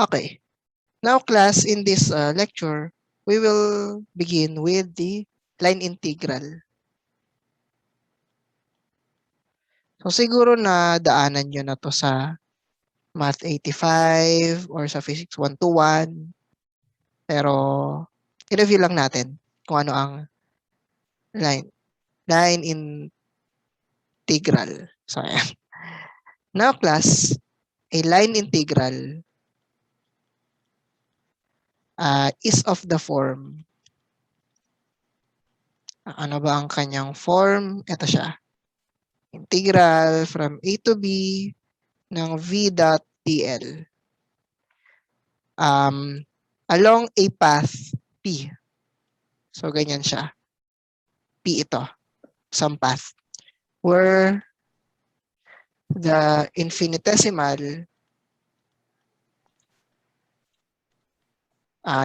Okay. Now, class, in this lecture, we will begin with the line integral. So, siguro na daanan nyo na to sa Math 85 or sa Physics 121. Pero, i-review lang natin kung ano ang line integral. So, ayan. Now, class, a line integral is of the form. Ano ba ang kanyang form? Ito siya. Integral from a to b ng v dot dl along a path p. So, ganyan siya. P ito. Some path. Where the infinitesimal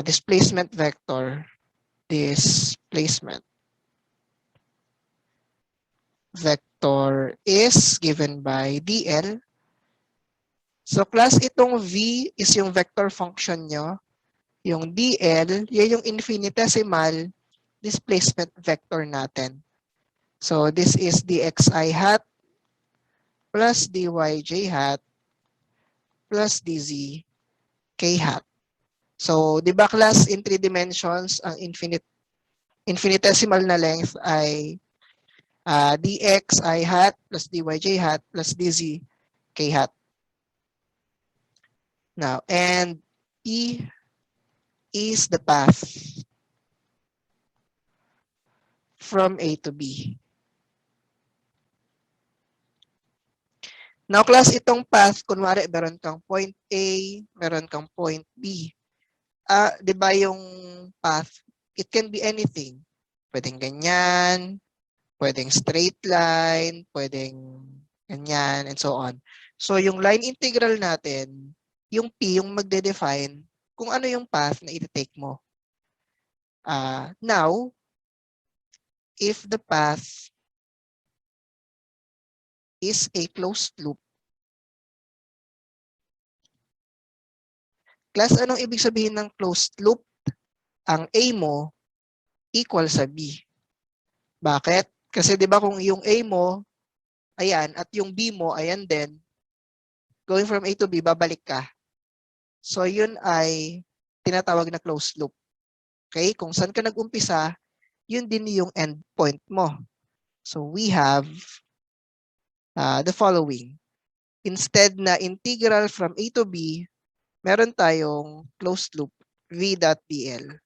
displacement vector is given by dl. So, class, itong v is yung vector function nyo. Yung dl, yan yung infinitesimal displacement vector natin. So, this is dxi hat plus dyj hat plus dz k hat. So, di ba, class, in 3 dimensions, ang infinitesimal na length ay dx I hat plus dyj hat plus dz k hat. Now, and E is the path from A to B. Now, class, itong path, kunwari, meron kang point A, meron kang point B. Di ba yung path, it can be anything. Pwedeng ganyan, pwedeng straight line, pwedeng ganyan, and so on. So, yung line integral natin, yung P, yung magde-define kung ano yung path na i-take mo. Now, if the path is a closed loop, class, anong ibig sabihin ng closed loop? Ang A mo equal sa B. Bakit? Kasi 'di ba kung yung A mo, ayan, at yung B mo, ayan din, going from A to B, babalik ka. So, yun ay tinatawag na closed loop. Okay? Kung saan ka nag-umpisa, yun din yung end point mo. So, we have the following. Instead na integral from A to B, meron tayong closed loop, v.dl.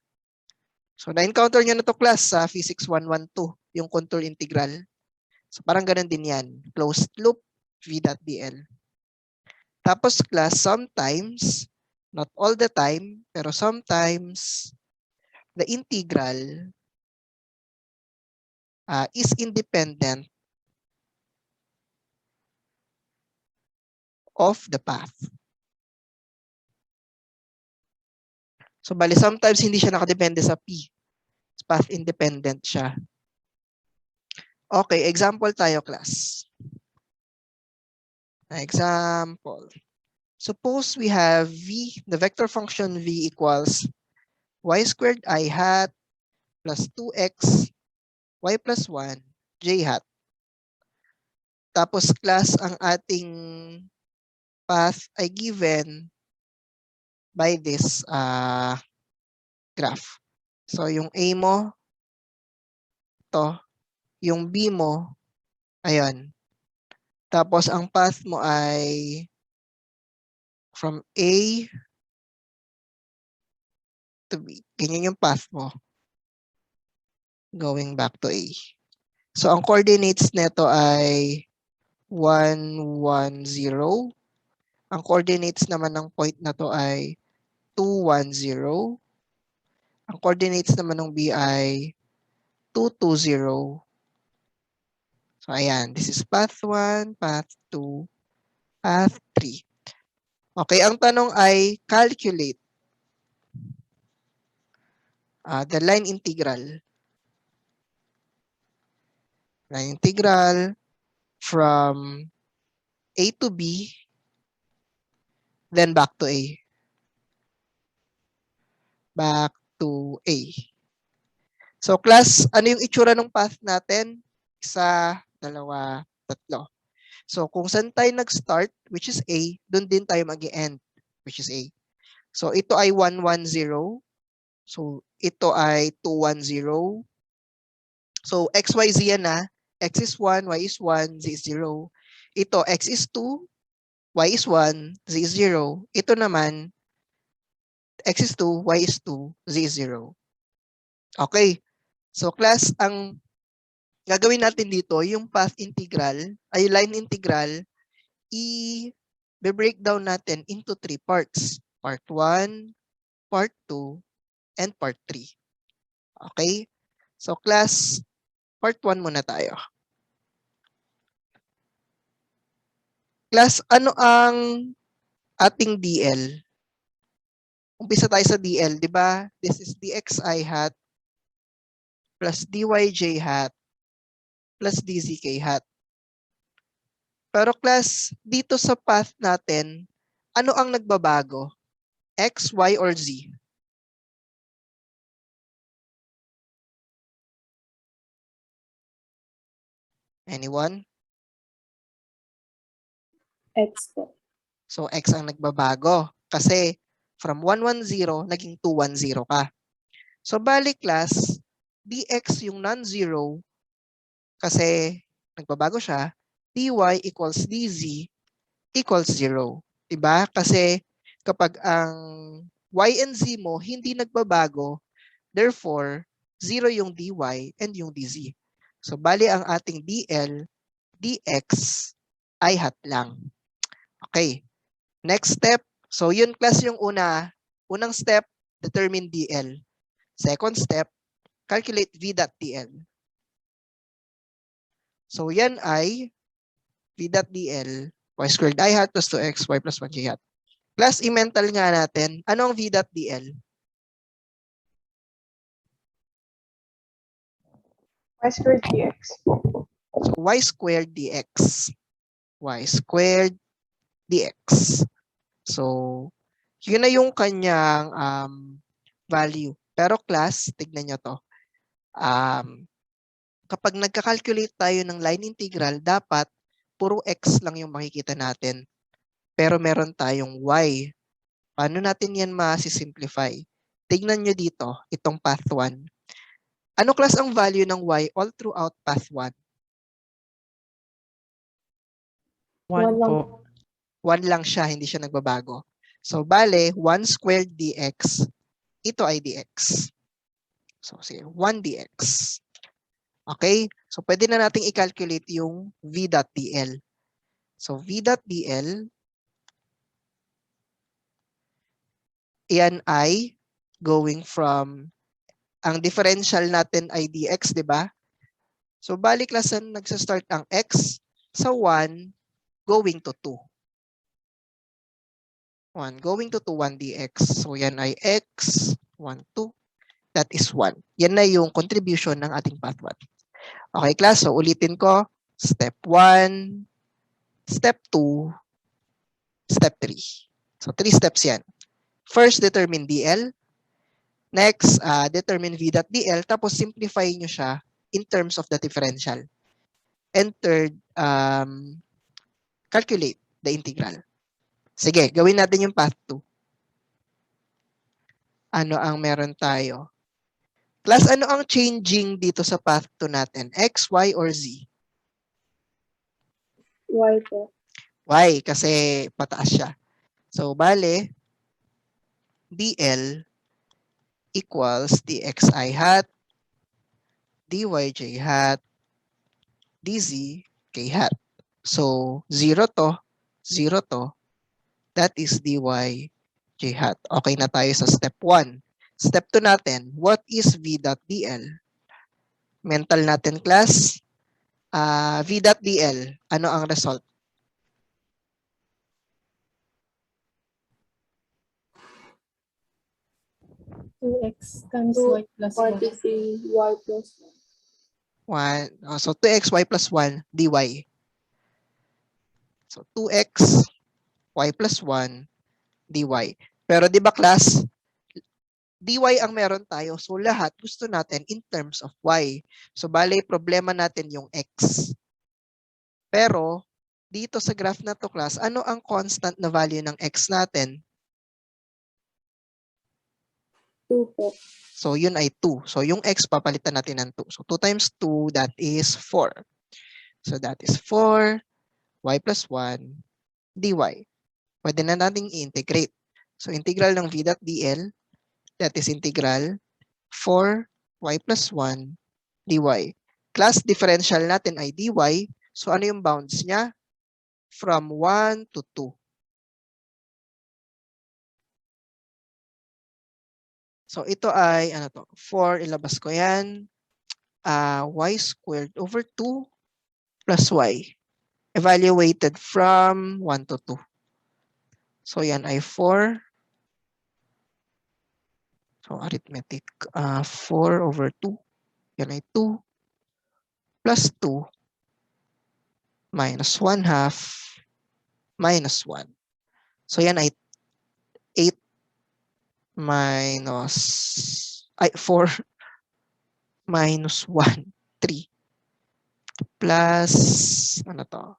So, na-encounter nyo na to, class, sa Physics 112, yung contour integral. So, parang ganun din yan. Closed loop, v.dl. Tapos, class, sometimes, not all the time, pero sometimes, the integral is independent of the path. So, bali, sometimes hindi siya nakadepende sa P. Path independent siya. Okay, example tayo, class. Example. Suppose we have v, the vector function v equals y squared I hat plus 2x y plus 1 j hat. Tapos, class, ang ating path ay given by this graph. So, yung A mo, to, yung B mo, ayun. Tapos, ang path mo ay from A to B. Ganyan yung path mo. Going back to A. So, ang coordinates nito ay 1, 1, 0. Ang coordinates naman ng point na to ay 2, 1, 0. Ang coordinates naman ng B ay 2, 2, 0. So, ayan. This is path 1, path 2, path 3. Okay, ang tanong ay calculate the line integral. Line integral from A to B, then back to A. back to A. So class, ano yung itsura ng path natin? Isa, dalawa, tatlo. So kung saan tayo nag-start, which is A, doon din tayo mag-end, which is A. So ito ay 110. So ito ay 210. So x, y, z yan na. X is 1, y is 1, z is 0. Ito, x is 2, y is 1, z is 0. Ito naman, x is 2, y is 2, z is 0. Okay. So class, ang gagawin natin dito, yung path integral, ay line integral, i-breakdown natin into 3 parts. Part 1, part 2, and part 3. Okay? So class, part 1 muna tayo. Class, ano ang ating DL? Umpisa tayo sa DL, di ba? This is dxi hat plus dyj hat plus dzk hat. Pero class, dito sa path natin, ano ang nagbabago? X, Y, or Z? Anyone? X po. So, X ang nagbabago. Kasi, from 110, naging 210 ka. So, balik class, dx yung non-zero, kasi nagbabago siya, dy equals dz equals 0. Diba? Kasi, kapag ang y and z mo hindi nagbabago, therefore, 0 yung dy and yung dz. So, bali ang ating dl, dx ay hat lang. Okay. Next step. So, yun class yung unang step, determine dl. Second step, calculate v dot dl. So, yan ay v dot dl, y squared I hat plus 2x, y plus 1j hat. Class, i-mental nga natin, ano ang v dot dl? Y squared dx. So, y squared dx. Y squared dx. So, yun na yung kanyang value. Pero class, tignan nyo to. Kapag nagka-calculate tayo ng line integral, dapat puro x lang yung makikita natin. Pero meron tayong y. Paano natin yan ma-simplify? Tignan nyo dito, itong path 1. Ano class ang value ng y all throughout path 1? 1 lang. 1 lang siya, hindi siya nagbabago. So, bale, 1 squared dx, ito ay dx. So, sige, 1 dx. Okay? So, pwede na nating i-calculate yung v dot dl. So, v dot dl, yan ay going from, ang differential natin ay dx, di ba? So, balik lasan, nagsa-start ang x sa 1 going to 2. 1 going to 2, 1 dx. So, yan ay x, 1, 2. That is 1. Yan na yung contribution ng ating path 1. Okay, class. So, ulitin ko. Step 1, step 2, step 3. So, 3 steps yan. First, determine DL. Next, determine V dot DL. Tapos, simplify nyo siya in terms of the differential. And third, calculate the integral. Sige, gawin natin yung path 2. Ano ang meron tayo? Class, ano ang changing dito sa path 2 natin? X, Y, or Z? Y po. Y, kasi pataas siya. So, bale, DL equals dxi hat, dyj hat, dzk hat. So, 0 to, 0 to, that is dyj hat. Okay na tayo sa step 1. Step 2 natin, what is v dot dl? Mental natin class. V dot dl, ano ang result? 2x times y plus 1. 43y plus 1. So, 2x, y plus 1, dy. So, 2x, y plus 1, dy. Pero di ba class, dy ang meron tayo. So lahat gusto natin in terms of y. So bale, problema natin yung x. Pero dito sa graph na to class, ano ang constant na value ng x natin? 2 po. So yun ay 2. So yung x papalitan natin ng 2. So 2 times 2, that is 4. So that is 4, y plus 1, dy. Pwede na nating i-integrate. So integral ng v dot dl, that is integral 4y plus 1 dy. Class differential natin ay dy. So ano yung bounds niya? From 1 to 2. So ito ay, ano to? 4, ilabas ko yan. Y squared over 2 plus y. Evaluated from 1 to 2. So yan ay 4. So arithmetic. 4 over 2. Yan ay 2 plus 2 minus 1 half minus 1. So yan ay 8 minus 4 minus 1, 3 plus ano to?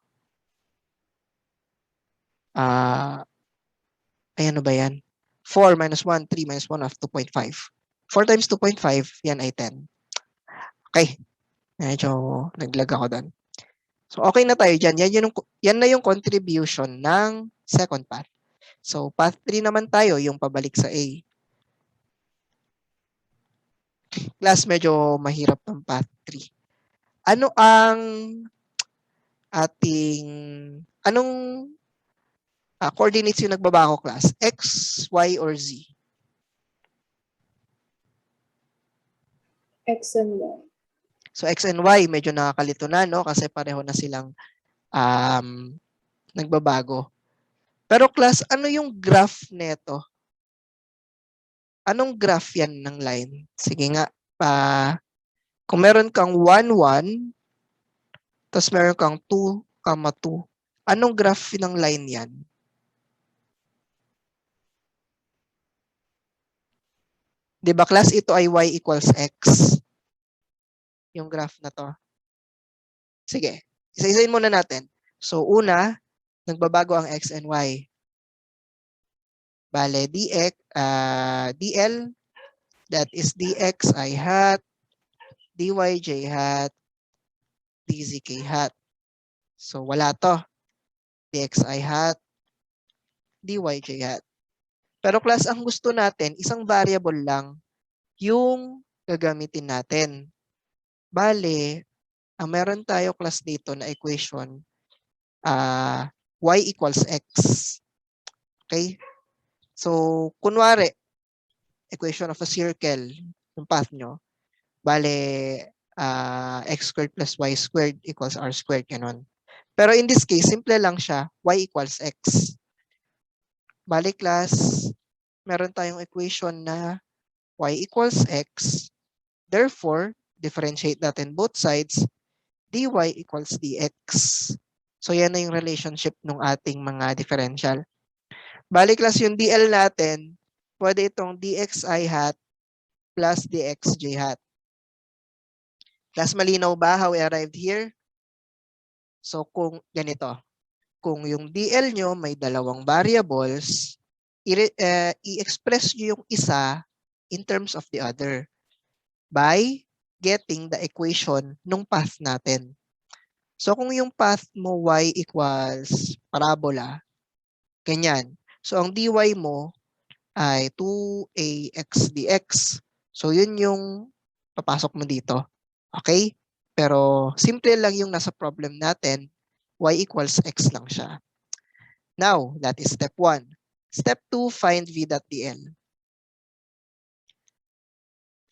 Ayan, ano ba yan? 4 minus 1, 3 minus 1 of 2.5. 4 times 2.5, yan ay 10. Okay. Medyo naglag ako doon. So okay na tayo dyan. Yan na yung contribution ng second path. So path 3 naman tayo, yung pabalik sa A. Class, medyo mahirap ng path 3. Ano ang anong coordinates yung nagbabago, class? X, Y, or Z? X and Y. So X and Y, medyo nakakalito na, no? Kasi pareho na silang nagbabago. Pero class, ano yung graph neto? Anong graph yan ng line? Sige nga, kung meron kang 1, 1, tapos meron kang 2, 2, anong graph ng line yan? Di ba class, ito ay y equals x? Yung graph na to. Sige, isa-isain muna natin. So una, nagbabago ang x and y. Bale, dl, that is dx I hat, dyj hat, dzk hat. So wala to. dxi hat, dyj hat. Pero class, ang gusto natin, isang variable lang yung gagamitin natin. Bale, ang meron tayo class dito na equation, y equals x. Okay? So, kunwari, equation of a circle, yung path nyo, bale, x squared plus y squared equals r squared, ganun. Pero in this case, simple lang siya, y equals x. Bale, class, meron tayong equation na y equals x. Therefore, differentiate natin both sides, dy equals dx. So, yan na yung relationship ng ating mga differential. Bali, class, yung dl natin, pwede itong dxi hat plus dxj hat. Class, malinaw ba how we arrived here? So, kung ganito, kung yung dl nyo may dalawang variables, i-express nyo yung isa in terms of the other by getting the equation nung path natin. So, kung yung path mo y equals parabola, ganyan. So, ang dy mo ay 2ax dx. So, yun yung papasok mo dito. Okay? Pero, simple lang yung nasa problem natin. Y equals x lang siya. Now, that is step 1. Step 2, find v dot dl.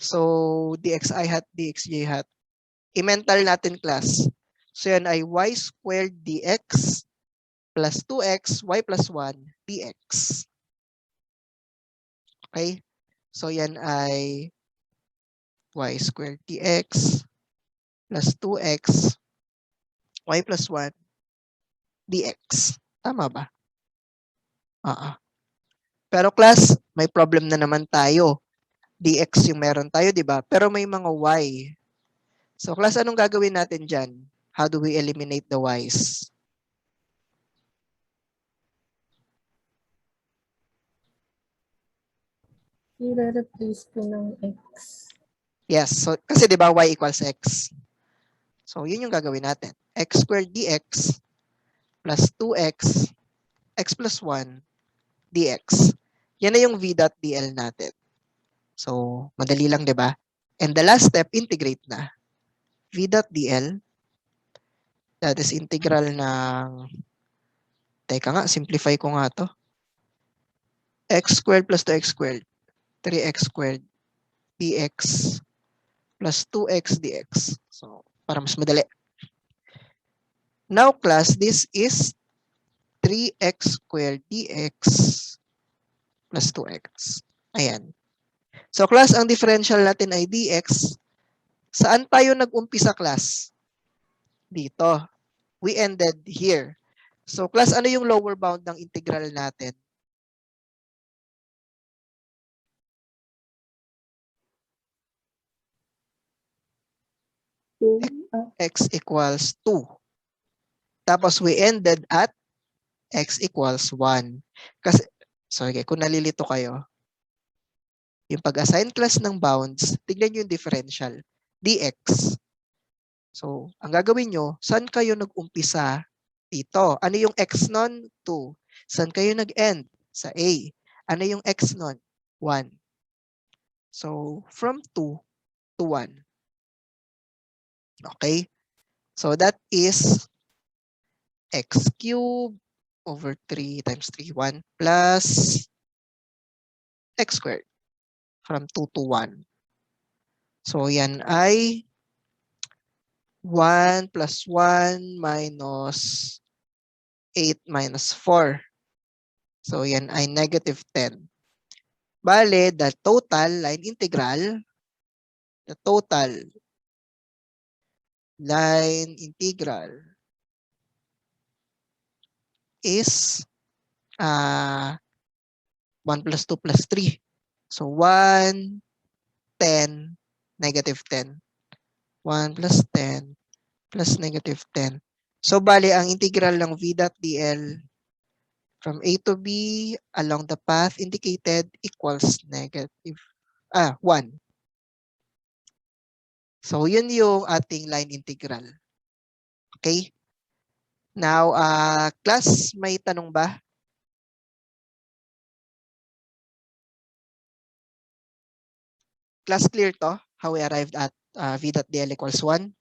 So, dxi hat, dxj hat. I-mental natin, class. So, yan ay y squared dx plus 2x, y plus 1, dx. Okay? So, yan ay y squared dx plus 2x, y plus 1, dx. Tama ba? Pero class, may problem na naman tayo. dx yung meron tayo, di ba? Pero may mga y. So, class, anong gagawin natin dyan? How do we eliminate the y's? I-replace po ng x. Yes. So, kasi di ba y equals x? So, yun yung gagawin natin. X squared dx plus 2x, x plus 1 dx. Yan na yung v dot dl natin. So, madali lang, di ba? And the last step, integrate na. V dot dl, that is integral ng, teka nga, simplify ko nga to. X squared plus 2x squared, 3x squared dx plus 2x dx. So, para mas madali. Now, class, this is 3x squared dx plus 2x. Ayan. So, class, ang differential natin ay dx. Saan tayo nag-umpisa, class? Dito. We ended here. So, class, ano yung lower bound ng integral natin? X equals 2. Tapos, we ended at x equals 1. Kasi, sorry, kung nalilito kayo, yung pag-assign class ng bounds, tignan nyo yung differential. dx. So, ang gagawin nyo, saan kayo nag-umpisa? Dito. Ano yung x nun? 2. Saan kayo nag-end? Sa A. Ano yung x nun? 1. So, from 2 to 1. Okay? So, that is x cubed over 3 times 3, 1 plus x squared from 2 to 1. So, yan ay 1 plus 1 minus 8 minus 4. So, yan ay negative 10. Bale, the total line integral is 1 plus 2 plus 3. So, 1, 10, negative 10. 1 plus 10 plus negative 10. So, bali, ang integral ng v dot dl from A to B along the path indicated equals negative 1. So, yun yung ating line integral. Okay? Now, class, may tanong ba? Class, clear to? How we arrived at v dot dl equals 1?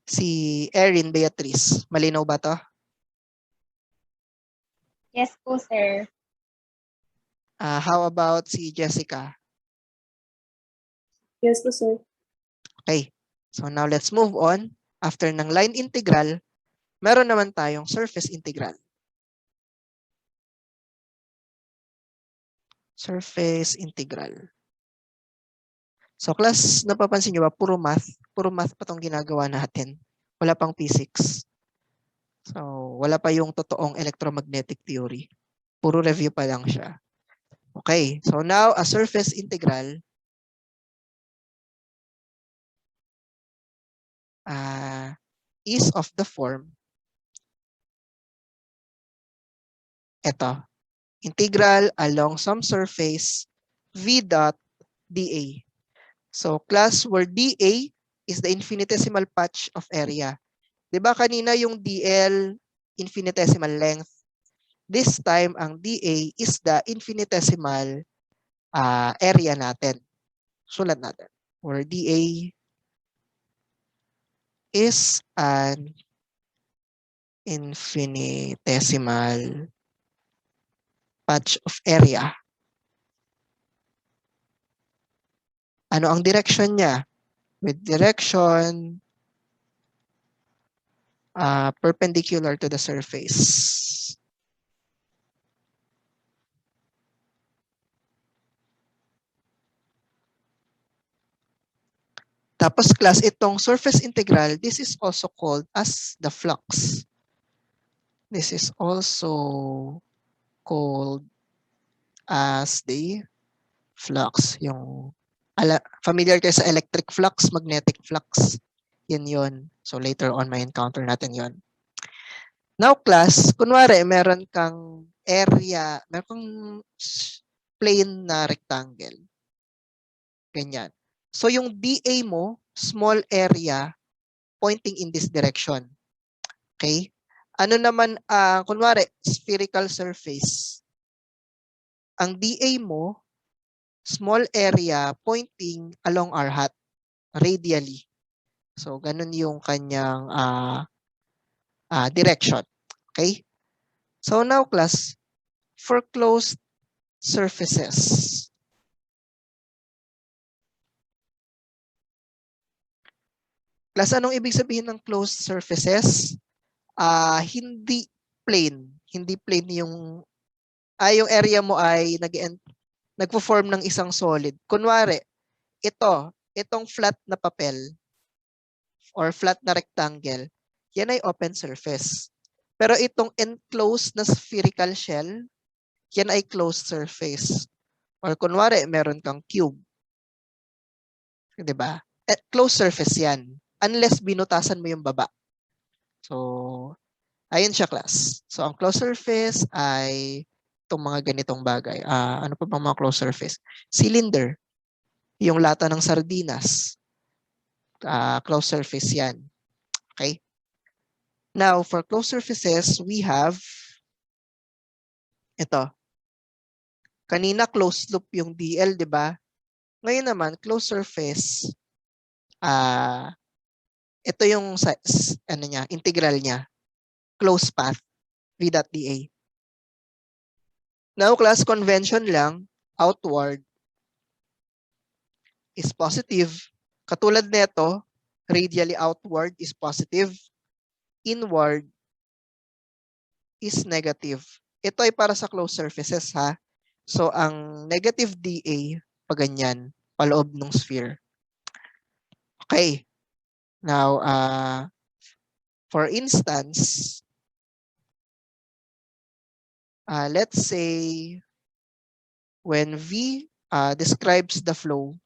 Si Erin Beatrice, malinaw ba to? Yes po, sir. How about si Jessica? Yes po, sir. Okay. So now let's move on. After ng line integral, meron naman tayong surface integral. Surface integral. So class, napapansin nyo ba, puro math pa tong ginagawa natin. Wala pang physics. So wala pa yung totoong electromagnetic theory. Puro review pa lang siya. Okay, so now a surface integral is of the form, eto, integral along some surface v dot dA. So class, where dA is the infinitesimal patch of area. Diba kanina yung dl, infinitesimal length. This time, ang dA is the infinitesimal area natin. Sulat natin. Where dA is an infinitesimal patch of area. Ano ang direction niya? With direction perpendicular to the surface. Tapos class, itong surface integral, this is also called as the flux. This is also called as the flux. Yung familiar kayo sa electric flux, magnetic flux. Yan yun. So later on may encounter natin yon. Now class, kunwari meron kang area, meron kang plane na rectangle. Ganyan. So yung DA mo, small area, pointing in this direction. Okay? Ano naman, kunwari, spherical surface. Ang DA mo, small area pointing along our hat, radially. So, ganun yung kanyang direction. Okay? So, now class, for closed surfaces. Class, anong ibig sabihin ng closed surfaces? Hindi plane. Hindi plane yung yung area mo ay nagpo-form ng isang solid. Kunwari, itong flat na papel or flat na rectangle, yan ay open surface. Pero itong enclosed na spherical shell, yan ay closed surface. Or kunwari, meron kang cube. Diba? Closed surface yan. Unless binutasan mo yung baba. So, ayun siya class. So, ang closed surface ay itong mga ganitong bagay. Ano pa bang mga closed surface? Cylinder. Yung lata ng sardinas. Closed surface yan. Okay? Now, for closed surfaces, we have ito. Kanina closed loop yung DL, di ba? Ngayon naman, closed surface, ito yung ano niya, integral niya. Closed path, V.dA. Now, class convention lang, outward is positive. Katulad nito, radially outward is positive. Inward is negative. Ito ay para sa closed surfaces ha. So ang negative dA pag ganyan, paloob ng sphere. Okay. Now for instance, let's say when V describes the flow,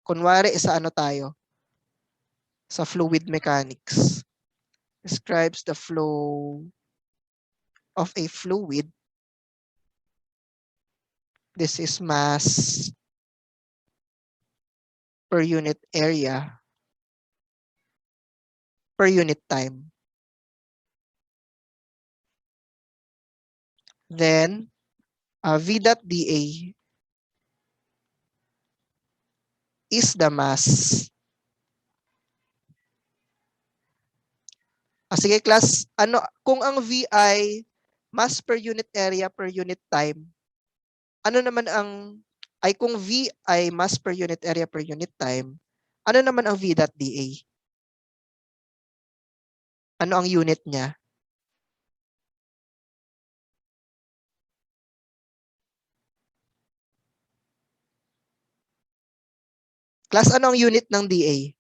kunwari sa ano tayo? Sa fluid mechanics. Describes the flow of a fluid. This is mass per unit area per unit time. Then, V.dA is the mass. Sige class, kung ang V ay mass per unit area per unit time, ano naman kung V ay mass per unit area per unit time, ano naman ang V.dA? Ano ang unit niya? Class, ano ang unit ng dA?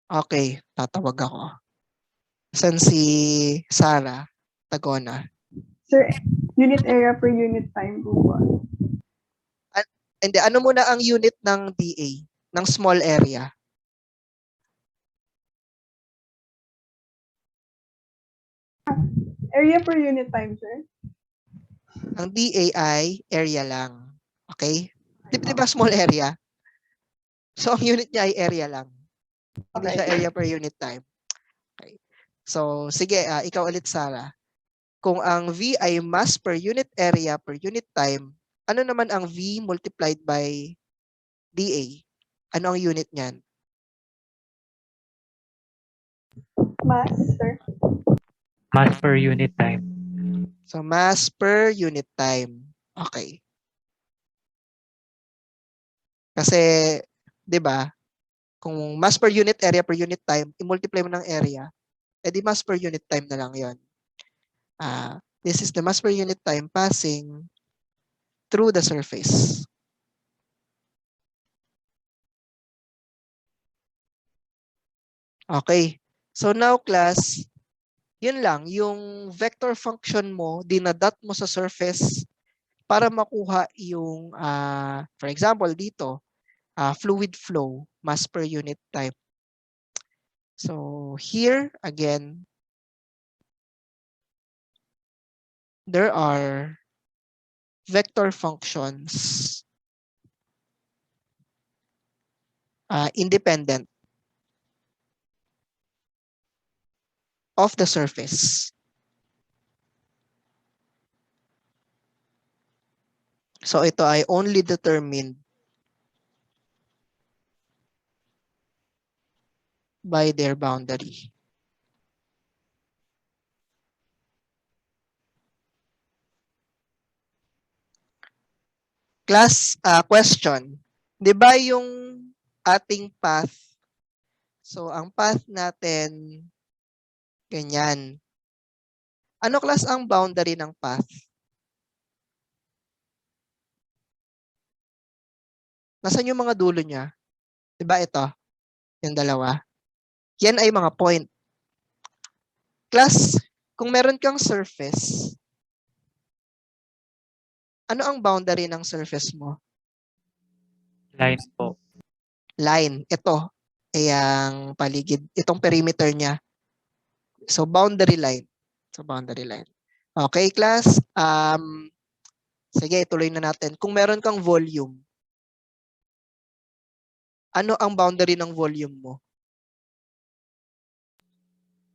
Okay, tatawag ako. Saan si Sarah Tagona? Sir, unit area per unit time po ba? Hindi, ano muna ang unit ng dA? Ng small area? Area per unit time, sir? Ang dA ay area lang. Okay? Di ba small area? So, ang unit niya ay area lang. Hindi siya area per unit time. Okay. So, sige, ikaw ulit, Sarah. Kung ang V ay mass per unit area per unit time, ano naman ang V multiplied by dA? Ano ang unit niyan? Mass, sir? Mass per unit time. So, mass per unit time. Okay. Kasi, di ba, kung mass per unit area per unit time, i-multiply mo ng area, edi mass per unit time na lang yon. This is the mass per unit time passing through the surface. Okay. So now class, yun lang, yung vector function mo, dinadot mo sa surface para makuha yung, for example, dito, fluid flow, mass per unit time. So here, again, there are vector functions independent of the surface. So ito ay only determined by their boundary. Class question. 'Di ba yung ating path? So ang path natin ganyan. Ano class ang boundary ng path? Nasaan yung mga dulo niya? 'Di ba ito? Yung dalawa. Yan ay mga point. Class, kung meron kang surface, ano ang boundary ng surface mo? Line po. Line. Ito ay ang paligid. Itong perimeter niya. So, boundary line. Okay, class. Sige, tuloy na natin. Kung meron kang volume, ano ang boundary ng volume mo?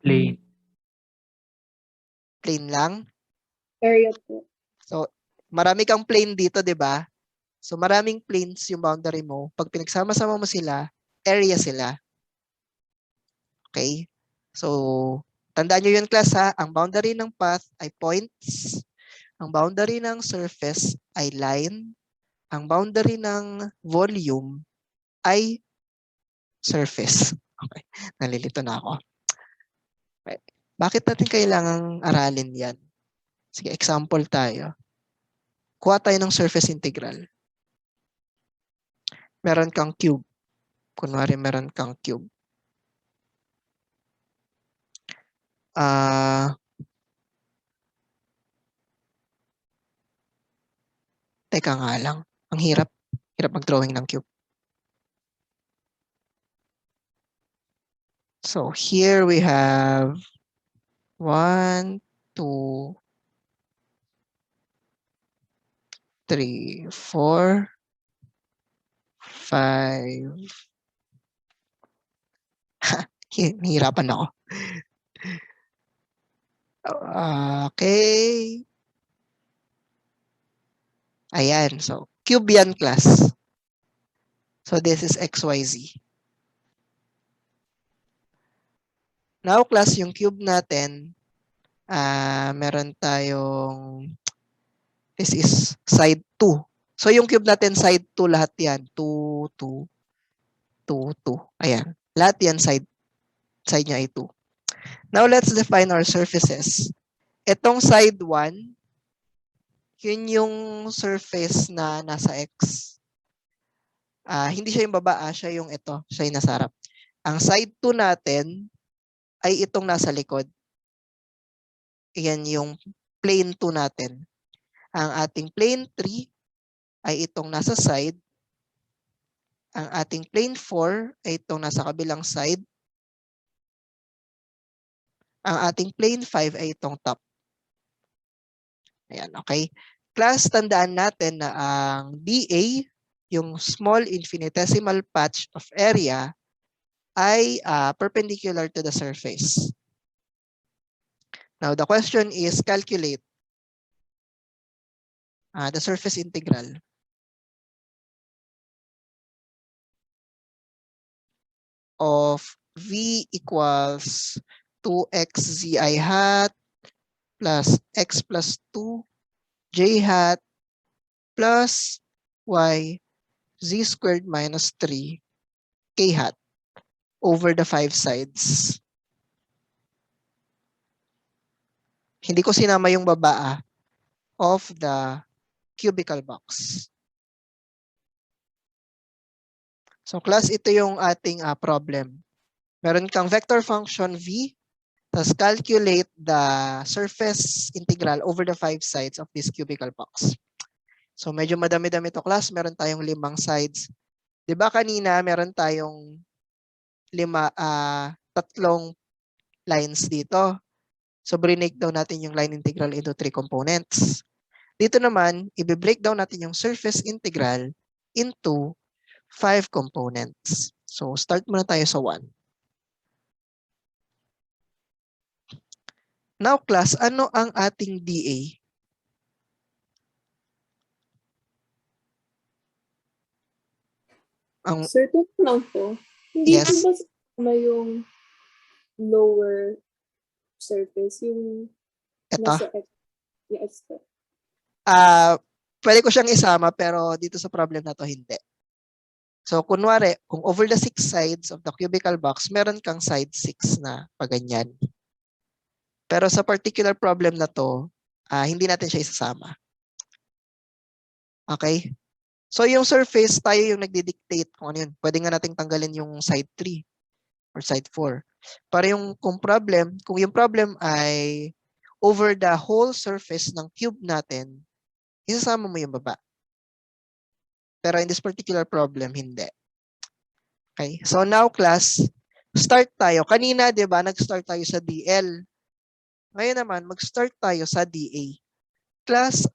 Plane. Plane lang? Area po. So, marami kang plane dito, di ba? So, maraming planes yung boundary mo. Pag pinagsama-sama mo sila, area sila. Okay? So, tandaan nyo yun, class, ha? Ang boundary ng path ay points. Ang boundary ng surface ay line. Ang boundary ng volume ay surface. Okay. Nalilito na ako. Okay. Bakit natin kailangang aralin yan? Sige, example tayo. Kuha tayo ng surface integral. Meron kang cube. Kunwari meron kang cube. Teka nga lang. Ang hirap. Hirap mag-drawing ng cube. So here we have 1, 2, 3, 4, 5. Hihirapan ako. Okay. Ayan. So, cube yan, class. So, this is XYZ. Now, class, yung cube natin, meron tayong, this is side 2. So, yung cube natin, side 2 lahat yan. 2, 2, 2, 2. Ayan. Lahat yan, side niya ay 2. Now, let's define our surfaces. Itong side 1, yun yung surface na nasa X. Hindi siya yung baba, siya yung ito. Siya yung nasa harap. Ang side 2 natin ay itong nasa likod. Yan yung plane 2 natin. Ang ating plane 3 ay itong nasa side. Ang ating plane 4 ay itong nasa kabilang side. Ang ating plane 5 ay itong top. Ayan, okay. Class, tandaan natin na ang DA, yung small infinitesimal patch of area, ay perpendicular to the surface. Now, the question is calculate the surface integral of V equals 2xzi hat plus x plus 2 j hat plus y z squared minus 3 k hat over the 5 sides. Hindi ko sinama yung baba of the cubical box. So class, ito yung ating problem. Meron kang vector function v, tapos calculate the surface integral over the 5 sides of this cubical box. So medyo madami-dami to class. Meron tayong 5 sides. 'Di ba kanina meron tayong 3 lines dito. So breakdown natin yung line integral into 3 components. Dito naman, i-breakdown natin yung surface integral into 5 components. So start muna tayo sa 1. Now class, ano ang ating dA? Ang Certain lang po. Hindi Yes. po ba may yung lower surface, yung ito. nasa X? Yes po. Pwede ko siyang isama pero dito sa problem na to hindi. So kunwari, kung over the 6 sides of the cubical box, meron kang side 6 na paganyan. Pero sa particular problem na to, hindi natin siya isasama. Okay? So yung surface, tayo yung nagdi-dictate kung ano yun. Pwede nga nating tanggalin yung side 3 or side 4. Para kung yung problem ay over the whole surface ng cube natin, isasama mo yung baba. Pero in this particular problem, hindi. Okay? So now class, start tayo. Kanina, di ba, nag-start tayo sa DL. Ngayon naman, mag-start tayo sa DA. Class,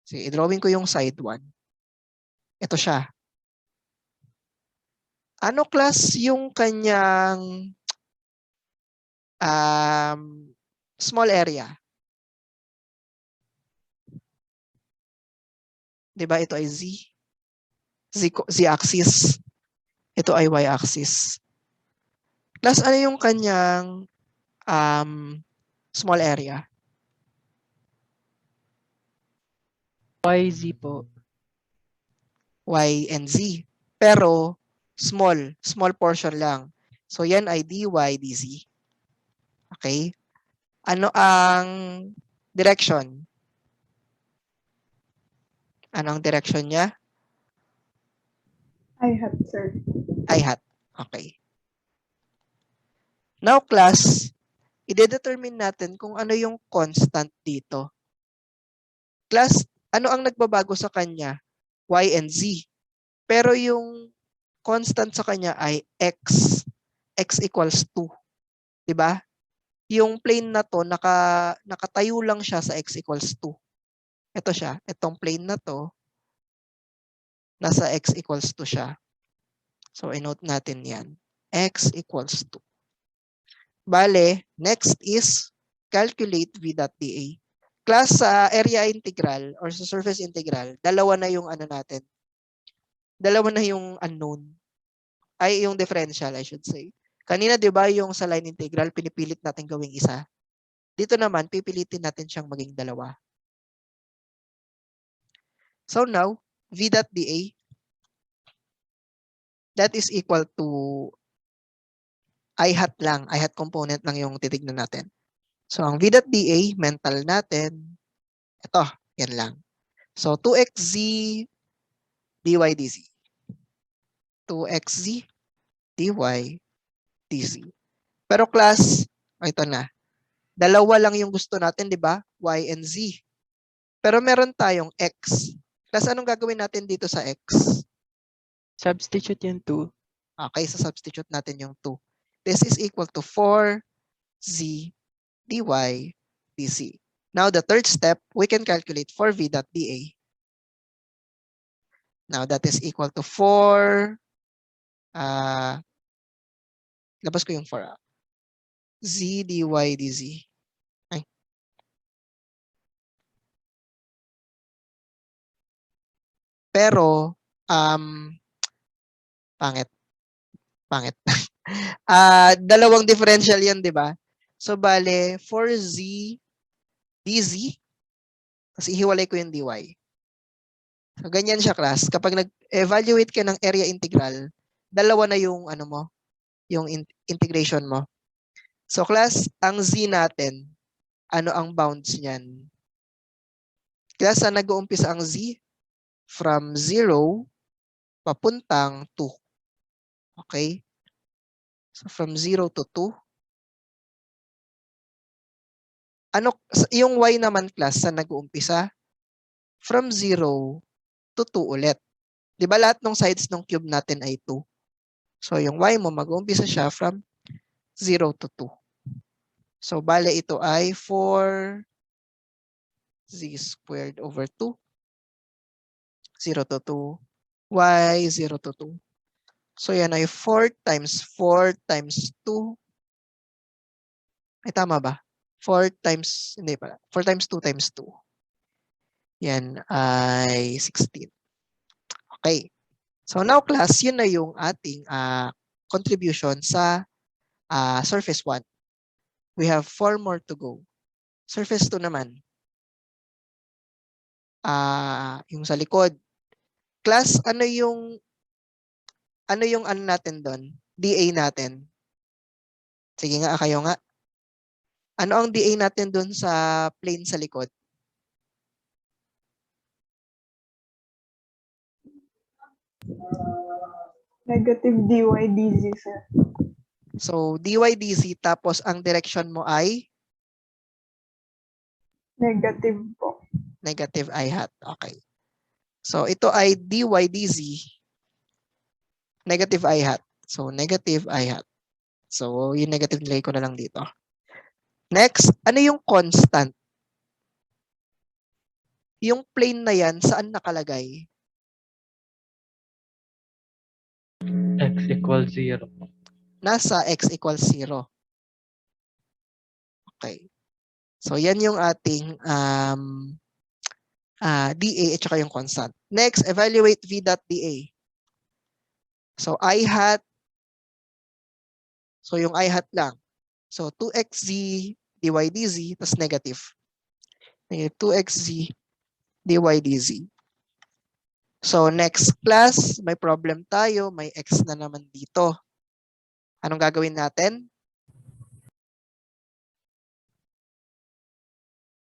sige, i-drawing ko yung side 1. Ito siya. Ano class yung kanyang small area? Di ba ito ay Z-axis. Ito ay Y-axis. Class, ano yung kanyang small area? YZ po. Y and Z. Pero small portion lang. So yan ay dy, dz. Okay? Ano ang direction? Ano ang direction niya? I have, sir. I hat. Okay. Now class, i-determine natin kung ano yung constant dito. Class, ano ang nagbabago sa kanya? Y and Z. Pero yung constant sa kanya ay x. X equals 2. Diba? Yung plane na to, nakatayo lang siya sa x equals 2. Ito siya. Itong plane na to, nasa x equals 2 siya. So, i-note natin yan. X equals 2. Bale, next is calculate v dot dA. Class sa area integral or sa surface integral, dalawa na yung natin. Dalawa na yung unknown. Ay, yung differential, I should say. Kanina, di ba, yung sa line integral, pinipilit natin gawing isa. Dito naman, pipilitin natin siyang maging dalawa. So now, v dot dA, that is equal to I hat lang. I hat component lang yung titignan natin. So, ang v dot dA, mental natin, ito, yan lang. So, 2xz dy dz. 2xz dy dz. Pero class, ito na. Dalawa lang yung gusto natin, di ba? Y and z. Pero meron tayong x. Class, anong gagawin natin dito sa x? Substitute yung 2. Okay, so substitute natin yung 2. This is equal to 4z dy dz. Now, the third step, we can calculate 4v dot dA. Now, that is equal to 4. Labas ko yung 4. Z dy dz. Ay. Pero, pangit. Dalawang differential yan, di ba? So, bale, 4z dz. Tapos ihiwalay ko yung dy. So, ganyan siya, class. Kapag nag-evaluate ka ng area integral, dalawa na yung yung integration mo. So, class, ang z natin, ano ang bounds niyan? Class, saan nag-uumpisa ang z? From 0 papuntang 2. Okay? So from 0 to 2. Yung y naman class sa nag-uumpisa? From 0 to 2 ulit. Di ba lahat ng sides ng cube natin ay 2? So yung y mo mag-uumpisa siya from 0 to 2. So bale ito ay 4z squared over 2. 0 to 2. Y 0 to 2. So yan ay 4 times 4 times 2. Ay tama ba? 4 times, hindi pala. 4 times 2 times 2. Yan ay 16. Okay. So now class, yun na yung ating contribution sa surface 1. We have 4 more to go. Surface 2 naman. Yung sa likod. Class, ano yung ano natin doon? DA natin. Sige nga, kayo nga. Ano ang DA natin doon sa plane sa likod? Negative dy dz, sir. So, dy dz tapos ang direction mo ay Negative po. negative I hat. Okay. So, ito ay dy dz negative I hat. So, negative I hat. So, yung negative nilagay ko na lang dito. Next, ano yung constant? Yung plane na yan, saan nakalagay? X equals 0. Nasa x equals 0. Okay. So, yan yung ating dA at saka yung constant. Next, evaluate v dot dA. So, I hat. So, yung I hat lang. So, 2xz dy dz tas negative. Negative 2xz dy dz. So, next class, may problem tayo. May x na naman dito. Anong gagawin natin?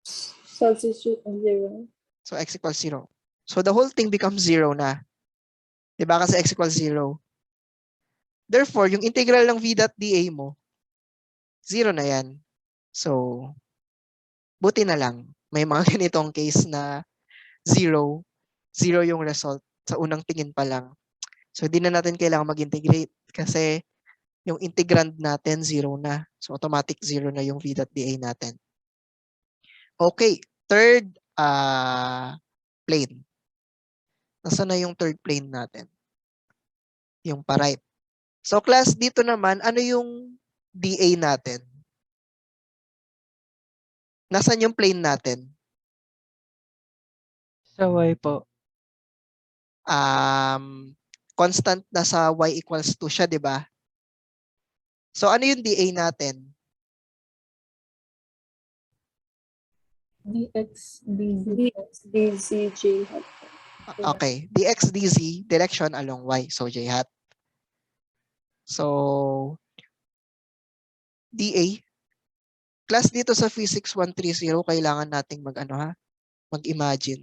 Substitute ang 0. So, x equals 0. So, the whole thing becomes 0 na. Diba? Kasi x equals 0. Therefore, yung integral ng v dot dA mo, 0 na yan. So, buti na lang. May mga ganitong case na 0. 0 yung result sa unang tingin pa lang. So, di na natin kailangan mag-integrate kasi yung integrand natin 0 na. So, automatic 0 na yung v dot dA natin. Okay. Third plane. Nasaan na yung third plane natin? Yung pa-right. So, class, dito naman, ano yung dA natin? Nasaan yung plane natin? Sa Y po. Constant na sa y equals 2 siya, di ba? So, ano yung dA natin? dx dz. dx dz j hat. Okay. dx dz, direction along y. So, j hat. So, dA. Class dito sa Physics 130, kailangan nating mag-imagine.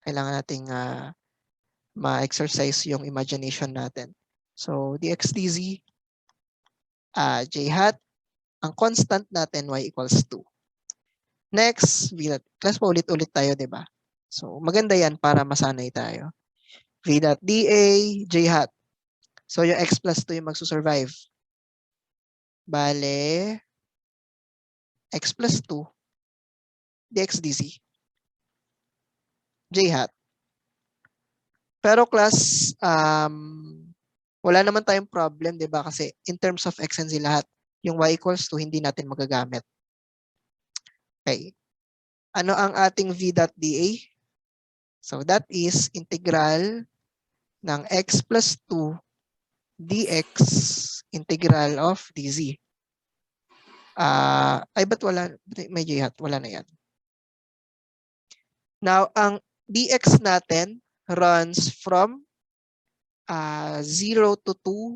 Kailangan nating ma-exercise yung imagination natin. So, dx dz, j hat, ang constant natin y equals 2. Next, class pa ulit-ulit tayo, di ba? So, maganda yan para masanay tayo. V dot dA, j hat. So, yung x plus 2 yung magsusurvive. Bale, x plus 2, dx dz, j hat. Pero class, wala naman tayong problem, di ba? Kasi in terms of x and z lahat, yung y equals 2, hindi natin magagamit. Okay. Ano ang ating v dot dA? So, that is integral ng x plus 2 dx integral of dz. Ay, ba't wala? May j hat. Wala na yan. Now, ang dx natin runs from 0 to 2.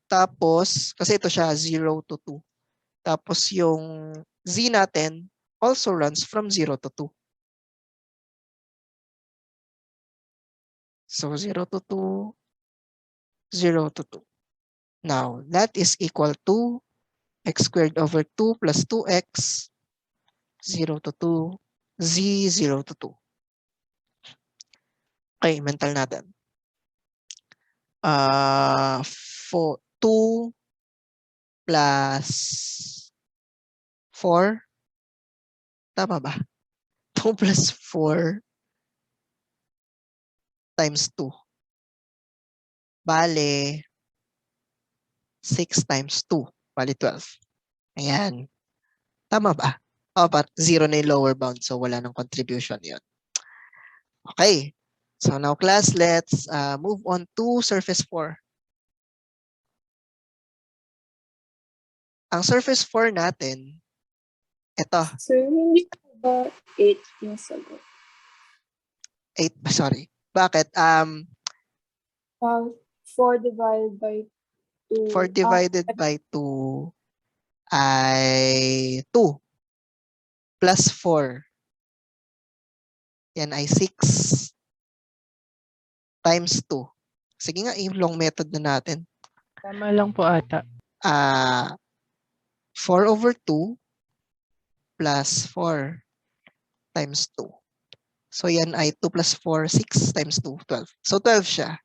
Tapos, kasi ito siya, 0 to 2. Tapos yung z natin also runs from 0 to 2. So, 0 to 2, 0 to 2. Now, that is equal to x squared over 2 plus 2x, 0 to 2, z 0 to 2. Okay, mental natin. 2 plus 4. Tama ba? 2 plus 4 times 2. Bale, 6 times 2. Bale, 12. Ayan. Tama ba? O, 0 na yung lower bound, so wala nang contribution yun. Okay. So now class, let's move on to surface 4. Ang surface 4 natin, ito, Sir, hindi po ba 8 yung sagot? 8, sorry. Bakit? 4 divided by 2. 4 divided by 2 ay 2 plus 4. Yan ay 6 times 2. Sige nga, yung long method na natin. Tama lang po ata. 4 over 2 plus 4 times 2. So yan ay 2 plus 4, 6 times 2, 12. So 12 siya.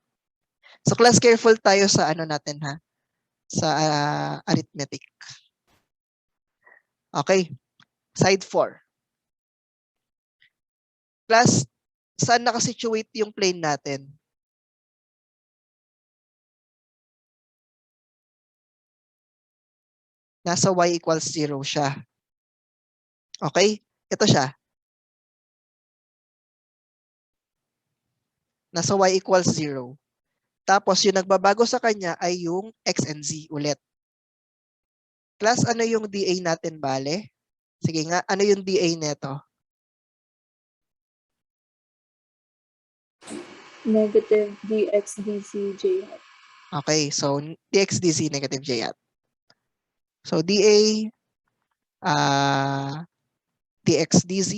So class, careful tayo sa ano natin ha, sa arithmetic. Okay, side 4. Class, saan nakasituate yung plane natin? Nasa y equals 0 siya. Okay, ito siya. Nasa y equals 0. Tapos yung nagbabago sa kanya ay yung x and z ulit. Class, ano yung dA natin bale? Sige nga, ano yung dA neto? Negative dx dz j hat. Okay, so dx dz negative j hat. So dA dx dz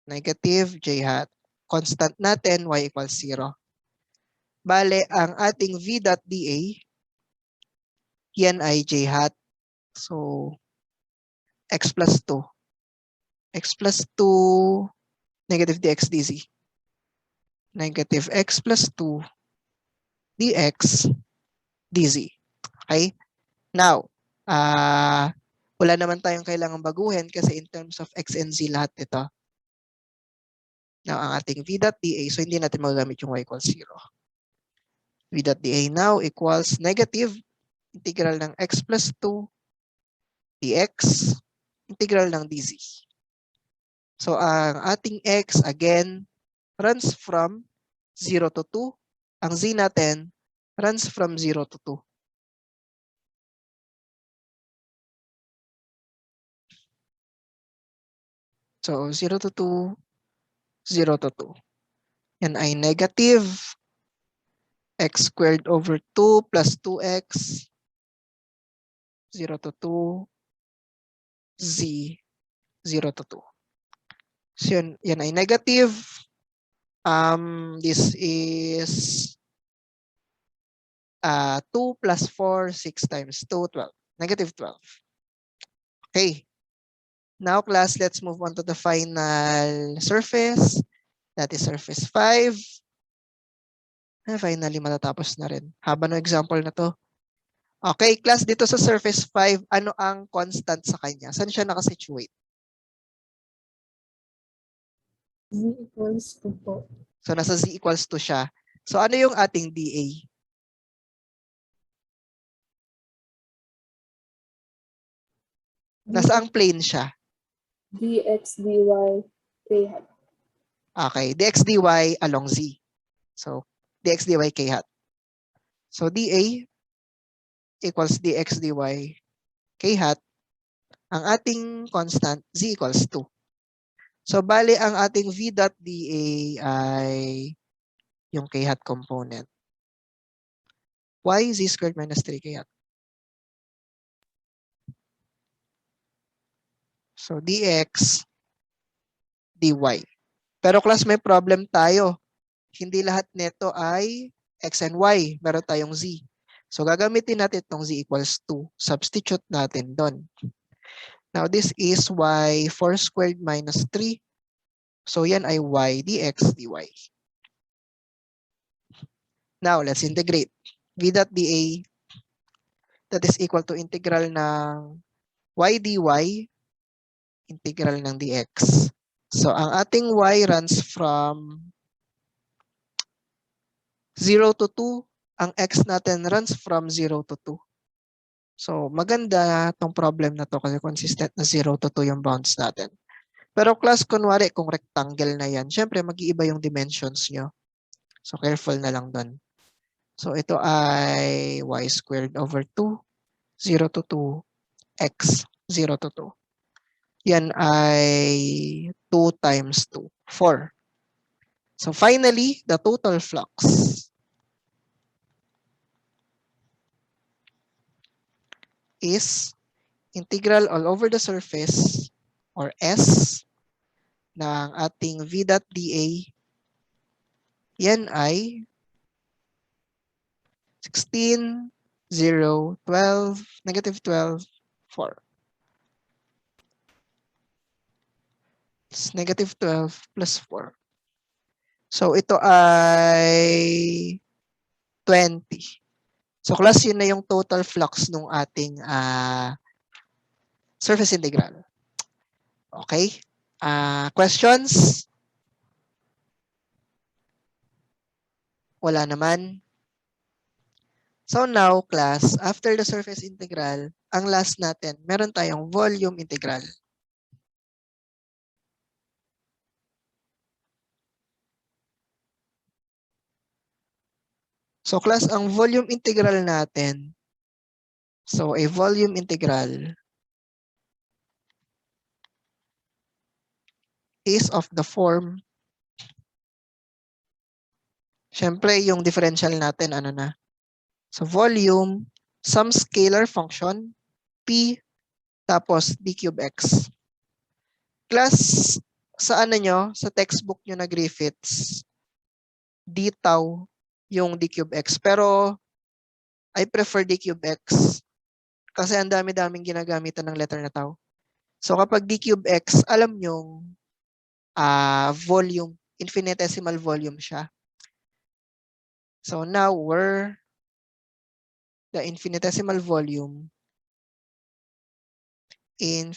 negative j hat. Constant natin y equals 0. Bale, ang ating v dot dA, yan ay j hat. So x plus 2. X plus 2 negative dx dz. Negative x plus 2 dx dz. Okay? Now, wala naman tayong kailangang baguhin kasi in terms of x and z lahat ito. Now, ang ating v dot dA, so hindi natin magagamit yung y equals 0. V dot dA now equals negative integral ng x plus 2 dx integral ng dz. So, ang ating x, again, runs from 0 to 2. Ang z natin runs from 0 to 2. So, 0 to 2, 0 to 2. Yan ay negative x squared over 2 plus 2x 0 to 2 z 0 to 2. So, yan ay negative. This is 2 plus 4, 6 times 2, 12. Negative 12. Okay. Now, class, let's move on to the final surface. That is surface 5. Finally, matatapos na rin. Haba ng example na to. Okay, class, dito sa surface 5, ano ang constant sa kanya? Saan siya nakasituate? Z equals 2 po. So, nasa z equals 2 siya. So, ano yung ating dA? Nasa ang plane siya? dx dy k hat. Okay, dx dy along z. So, dx dy k hat. So, dA equals dx dy k hat. Ang ating constant, z equals 2. So, bali ang ating v dot dA ay yung k hat component. Y z squared minus 3 k hat. So, dx dy. Pero class, may problem tayo. Hindi lahat nito ay x and y. Meron tayong z. So gagamitin natin itong z equals 2. Substitute natin doon. Now this is y4 squared minus 3. So yan ay y dx dy. Now let's integrate. V dot dA that is equal to integral ng y dy integral ng dx. So ang ating y runs from 0 to 2. Ang x natin runs from 0 to 2. So maganda tong problem na to kasi consistent na 0 to 2 yung bounds natin. Pero class, kunwari kung rectangle na yan, syempre mag-iiba yung dimensions nyo. So careful na lang doon. So ito ay y squared over 2, 0 to 2, x, 0 to 2. Yan ay 2 times 2, 4. So finally, the total flux is integral all over the surface or S ng ating V dot dA. Yan ay 16, 0, 12, negative 12, 4. It's negative 12 plus 4. So ito ay 20. So class, yun na yung total flux ng ating surface integral. Okay? Questions? Wala naman. So now, class, after the surface integral, ang last natin, meron tayong volume integral. So class, ang volume integral natin, so a volume integral is of the form, syempre yung differential natin, ano na? So volume, some scalar function, p, tapos d cube x. Class, sa ano nyo, sa textbook nyo na Griffiths, d tau yung d cube x. Pero I prefer d cube x kasi ang dami-daming ginagamitan ng letter na tau. So kapag d cube x, alam nyong volume, infinitesimal volume siya. So now we're the infinitesimal volume, in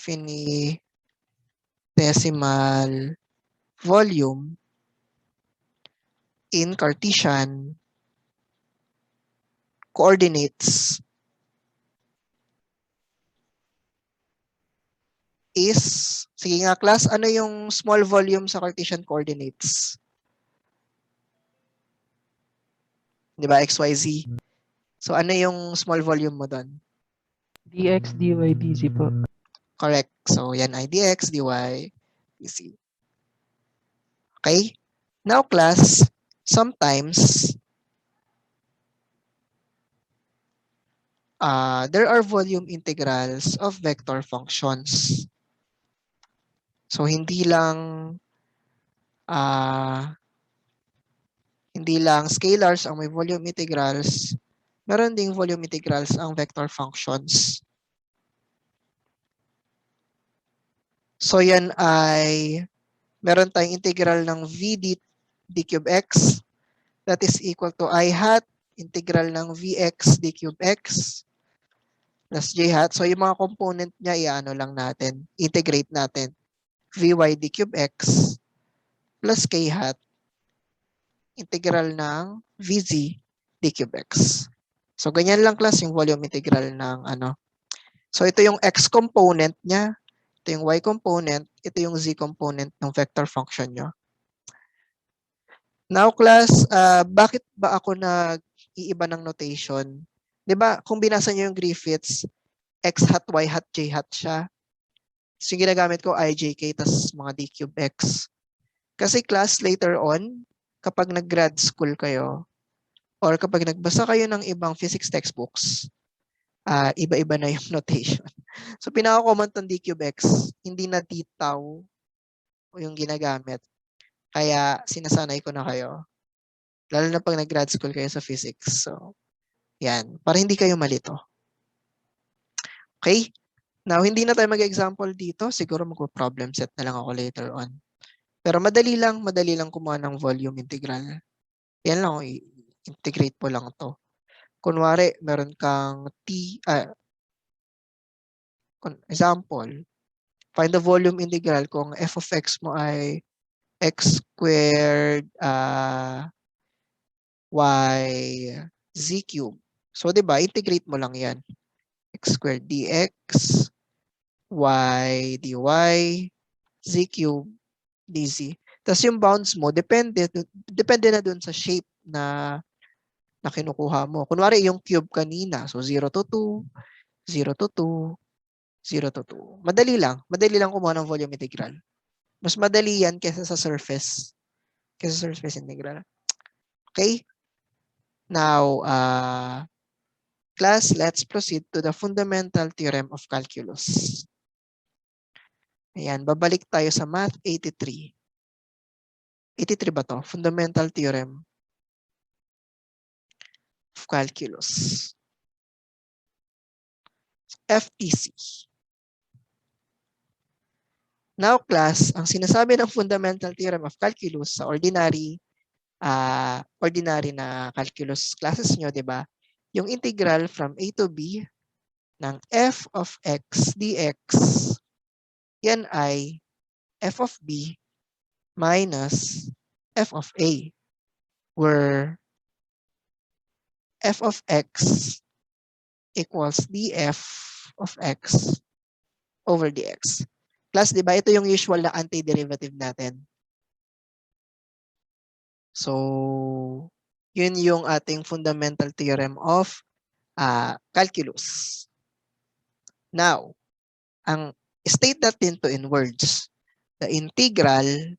Cartesian coordinates is, sige nga class, ano yung small volume sa Cartesian coordinates? Di ba, XYZ? So ano yung small volume mo doon? dx, dy, dz po. Correct. So yan ay dx, dy, dz. Okay? Now class, sometimes there are volume integrals of vector functions. So hindi lang scalars ang may volume integrals, meron ding volume integrals ang vector functions. So yan ay meron tayong integral ng v d cube x that is equal to I hat integral ng vx d cube x plus j hat. So yung mga component niya, i-ano lang natin, integrate natin. Vy d cube x plus k hat integral ng vz d cube x. So ganyan lang class yung volume integral ng ano. So ito yung x component niya, ito yung y component, ito yung z component ng vector function nyo. Now class, bakit ba ako nag-iiba ng notation? 'Di ba kung binasa niyo yung Griffiths, x hat, y hat, j hat siya. So yung ginagamit ko ijk tas mga d cube x. Kasi class later on, kapag nag-grad school kayo, or kapag nagbasa kayo ng ibang physics textbooks, iba-iba na yung notation. So pinaka-common tong d cube x, hindi na d tau yung ginagamit. Kaya sinasanay ko na kayo. Lalo na pag nag-grad school kayo sa physics. So Yan, para hindi kayo malito. Okay? Now, hindi na tayo mag-example dito. Siguro mag-problem set na lang ako later on. Pero madali lang kumuha ng volume integral. Yan lang, integrate mo lang to. Kunwari, meron kang example, find the volume integral kung f of x mo ay x squared y z cube. So, di ba, integrate mo lang yan. X squared dx, y dy, z cube dz. Tapos yung bounds mo, depende na dun sa shape na kinukuha mo. Kunwari yung cube kanina, so 0 to 2, 0 to 2, 0 to 2. Madali lang kumuha ng volume integral. Mas madali yan kaysa sa surface. Kaysa surface integral. Okay? Now, class, let's proceed to the fundamental theorem of calculus. Ayan, babalik tayo sa Math 83. 83 ba to? Fundamental theorem of calculus. FTC. Now class, ang sinasabi ng fundamental theorem of calculus sa ordinary na calculus classes nyo, di ba? Yung integral from a to b ng f of x dx, yan ay f of b minus f of a, where f of x equals df of x over dx. Class, di ba? Ito yung usual na antiderivative natin. So, yun yung ating fundamental theorem of calculus. Now, ang state natin to in words, the integral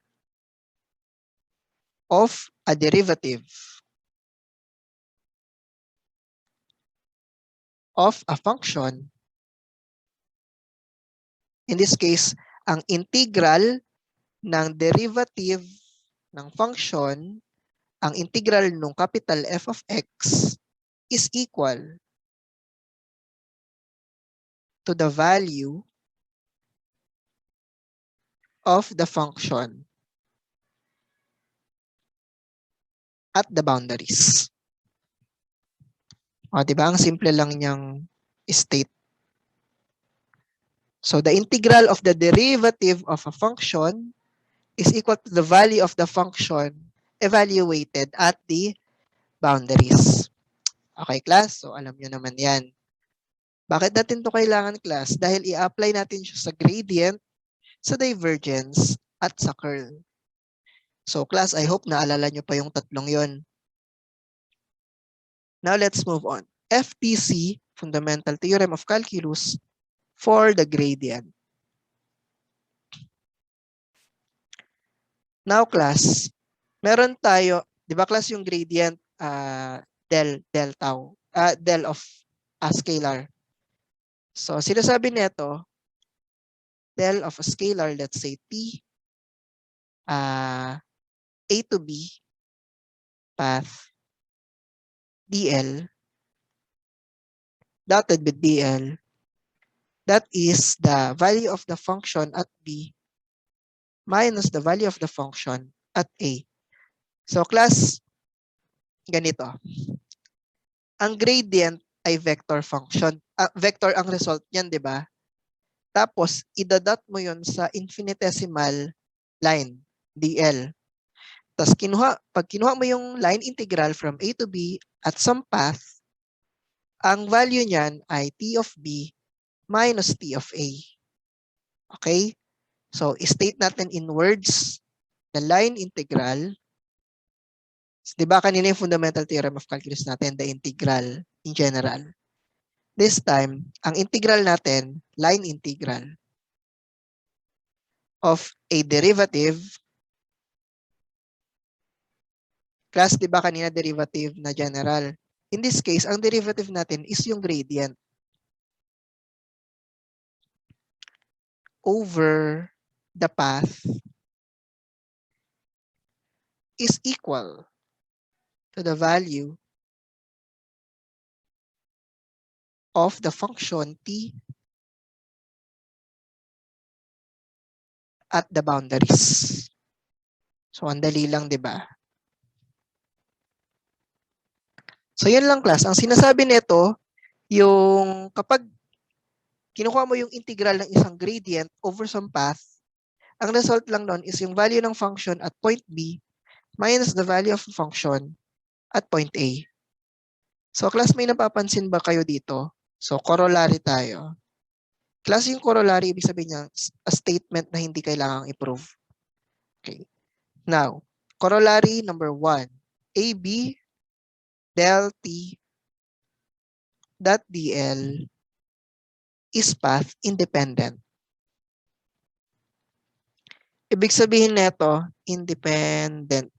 of a derivative of a function, in this case, ang integral ng derivative ng function, ang integral ng capital F of x is equal to the value of the function at the boundaries. O, diba? Ang simple lang niyang state. So, the integral of the derivative of a function is equal to the value of the function evaluated at the boundaries. Okay, class? So, alam nyo naman yan. Bakit natin to kailangan, class? Dahil i-apply natin siya sa gradient, sa divergence, at sa curl. So, class, I hope naalala nyo pa yung tatlong yon. Now, let's move on. FTC, Fundamental Theorem of Calculus, for the gradient. Now, class, meron tayo, di ba class yung gradient, del of a scalar. So, sinasabi nito, del of a scalar, let's say t, a to b, path, dl, dotted with dl, that is the value of the function at b minus the value of the function at a. So, class, ganito. Ang gradient ay vector function. Vector ang result niyan, di ba? Tapos, idadot mo yon sa infinitesimal line, dl. Tapos, pag kinuha mo yung line integral from a to b at some path, ang value niyan ay t of b minus t of a. Okay? So, state natin in words the line integral. Di ba kanina yung fundamental theorem of calculus natin, the integral in general. This time, ang integral natin, line integral of a derivative. Class, di ba kanina derivative na general? In this case, ang derivative natin is yung gradient over the path is equal to the value of the function t at the boundaries. So, ang dali lang, di ba? So, yan lang class. Ang sinasabi nito, yung kapag kinukuha mo yung integral ng isang gradient over some path, ang result lang nun is yung value ng function at point B minus the value of the function at point A. So, class, may napapansin ba kayo dito? So, corollary tayo. Class, yung corollary, ibig sabihin niya, a statement na hindi kailangang i-prove. Okay. Now, corollary number 1. AB del T dot DL is path independent. Ibig sabihin nito, independent.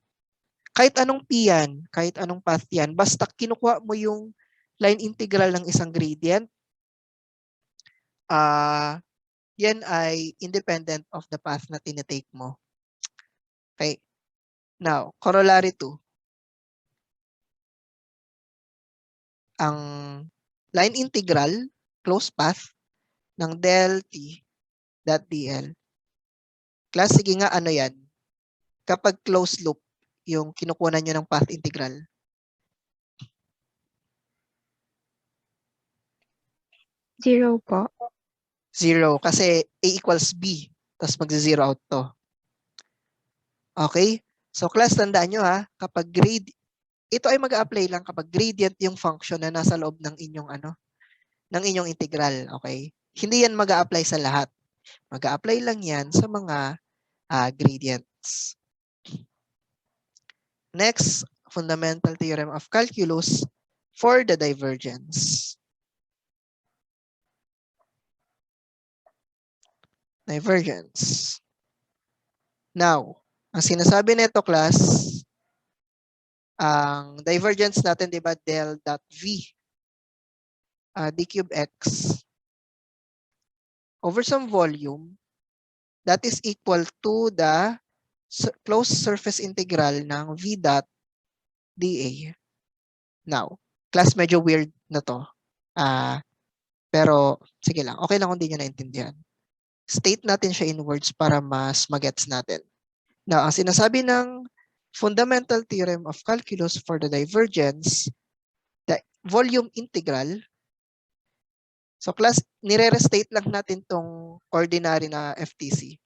Kahit anong P yan, kahit anong path yan, basta kinukuha mo yung line integral ng isang gradient, yan ay independent of the path na tinitake mo. Okay. Now, corollary 2. Ang line integral, closed path, ng del T dot DL. Class, sige nga, ano yan? Kapag closed loop, yung kinukunan nyo ng path integral. Zero po. 0 kasi A equals B. Tapos mag-zero out to. Okay? So class, tandaan nyo ha, kapag grade, ito ay mag-a-apply lang kapag gradient yung function na nasa loob ng inyong ng inyong integral. Okay? Hindi yan mag-a-apply sa lahat. Mag-a-apply lang yan sa mga gradients. Next, fundamental theorem of calculus for the divergence. Divergence. Now, ang sinasabi nito class, ang divergence natin, di ba, del dot v d cube x over some volume that is equal to the closed surface integral ng v dot dA. Now, class, medyo weird na to. Pero, sige lang. Okay lang kung di nyo naintindihan. State natin siya in words para mas magets natin. Now, ang sinasabi ng fundamental theorem of calculus for the divergence, the volume integral. So class, nire-restate lang natin tong ordinary na FTC.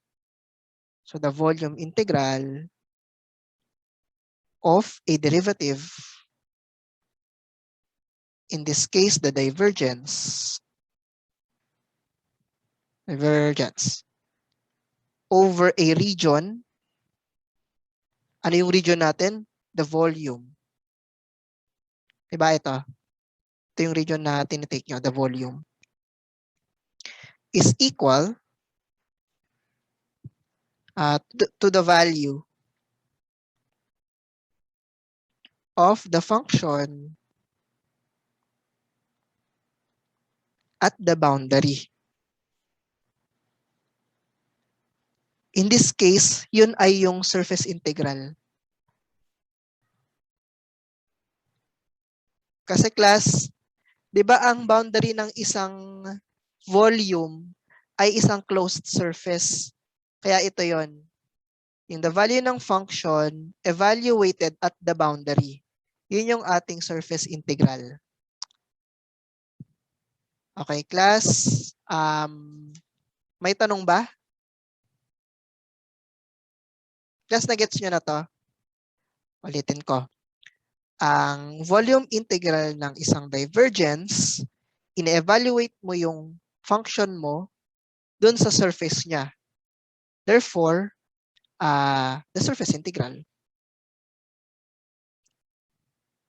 So the volume integral of a derivative, in this case, the divergence over a region. Ano yung region natin? The volume. Diba ito? Ito yung region na tinitake nyo, the volume. Is equal to the value of the function at the boundary. In this case, yun ay yung surface integral. Kasi class, di ba ang boundary ng isang volume ay isang closed surface. Kaya ito yon. Yung the value ng function evaluated at the boundary. Yun yung ating surface integral. Okay, class. May tanong ba? Class, na-gets nyo na to? Ulitin ko. Ang volume integral ng isang divergence, ine-evaluate mo yung function mo dun sa surface niya. Therefore, the surface integral.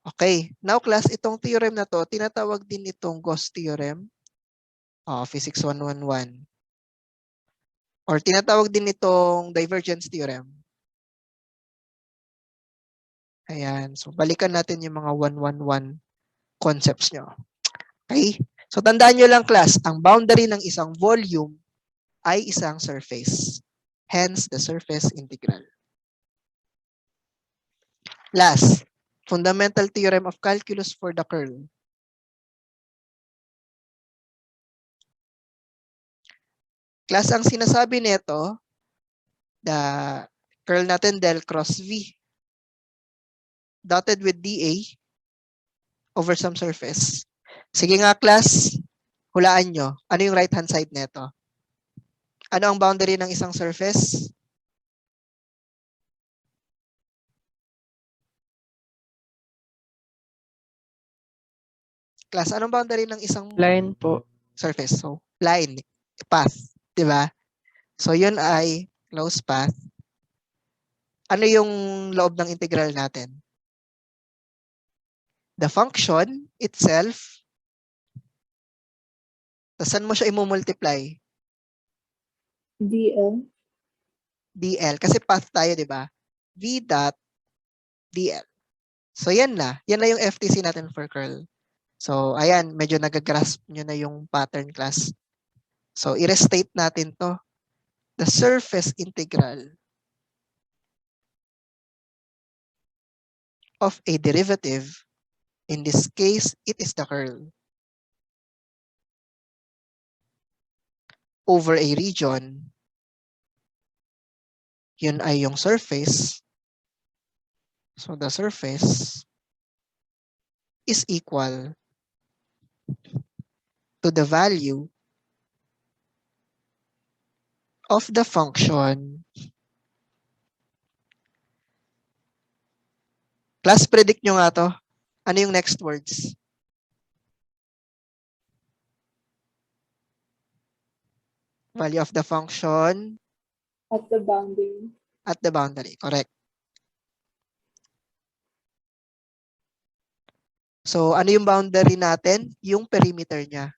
Okay. Now class, itong theorem na to, tinatawag din itong Gauss theorem. Physics 111. Or tinatawag din itong divergence theorem. Ayan. So, balikan natin yung mga 111 concepts nyo. Okay? So, tandaan nyo lang class, ang boundary ng isang volume ay isang surface. Hence, the surface integral. Last, fundamental theorem of calculus for the curl. Class, ang sinasabi nito, the curl natin del cross V dotted with dA over some surface. Sige nga, class, hulaan nyo. Ano yung right-hand side nito? Ano ang boundary ng isang surface? Class, anong boundary ng isang Line po. surface? So, line, path, di ba? So, yun ay closed path. Ano yung loob ng integral natin? The function itself, saan mo siya i-multiply? DL. DL. Kasi path tayo, di ba? V dot DL. So, yan na. Yan na yung FTC natin for curl. So, ayan, medyo nagagrasp nyo na yung pattern, class. So, i-restate natin to. The surface integral of a derivative, in this case, it is the curl, over a region, yun ay yung surface. So, the surface is equal to the value of the function. Class, predict nyo nga to. Ano yung next words? Value of the function At the boundary. at the boundary. Correct. So, ano yung boundary natin? Yung perimeter niya.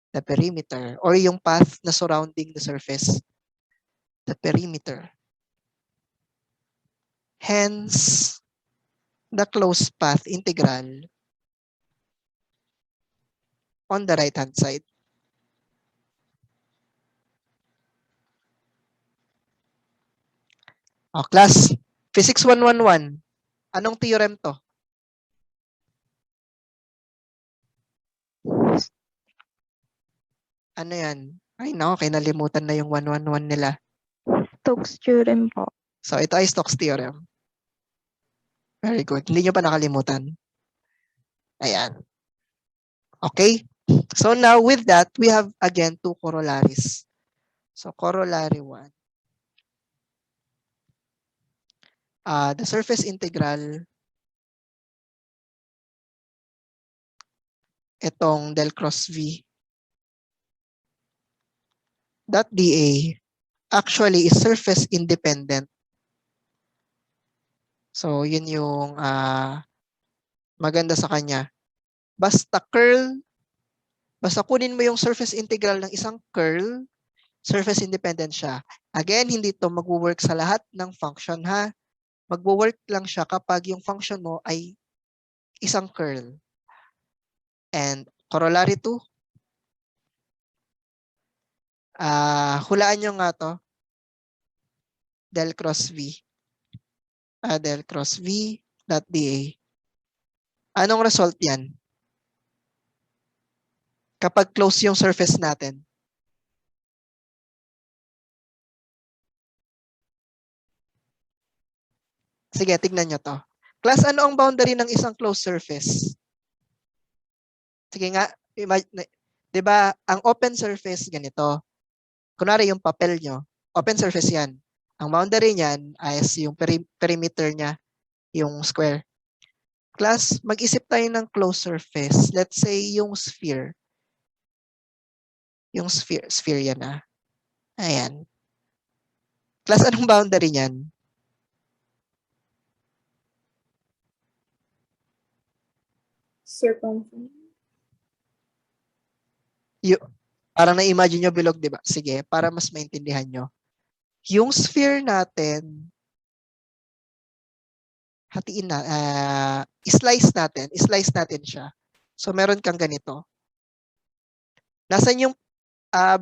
The perimeter. Or yung path na surrounding the surface. The perimeter. Hence, the closed path integral on the right-hand side. Oh, class, Physics 111. Anong theorem to? Ano yan? Ay, no, kinalimutan na yung 111 nila. Stokes theorem po. So, ito ay Stokes theorem. Very good. Hindi nyo pa nakalimutan. Ayan. Okay? So, now with that, we have again two corollaries. So, corollary 1. The surface integral, itong del cross V dot dA actually is surface independent. So, yun yung maganda sa kanya. Basta kunin mo yung surface integral ng isang curl, surface independent siya. Again, hindi to mag-work sa lahat ng function, ha? Mag-work lang siya kapag yung function mo ay isang curl. And corollary 2, hulaan nyo nga to, del cross V. Del cross V dot dA. Anong result yan? Kapag close yung surface natin. Sige, tignan nyo to. Class, ano ang boundary ng isang closed surface? Sige nga, di ba, ang open surface ganito. Kunwari yung papel nyo, open surface yan. Ang boundary niyan ay yung perimeter niya, yung square. Class, mag-isip tayo ng closed surface. Let's say yung sphere. Yung sphere yan ah. Ayan. Class, anong boundary niyan? Circumference. Parang na-imagine nyo bilog, di ba? Sige, para mas maintindihan nyo. Yung sphere natin, hatiin na, slice natin siya. So, meron kang ganito. Nasaan yung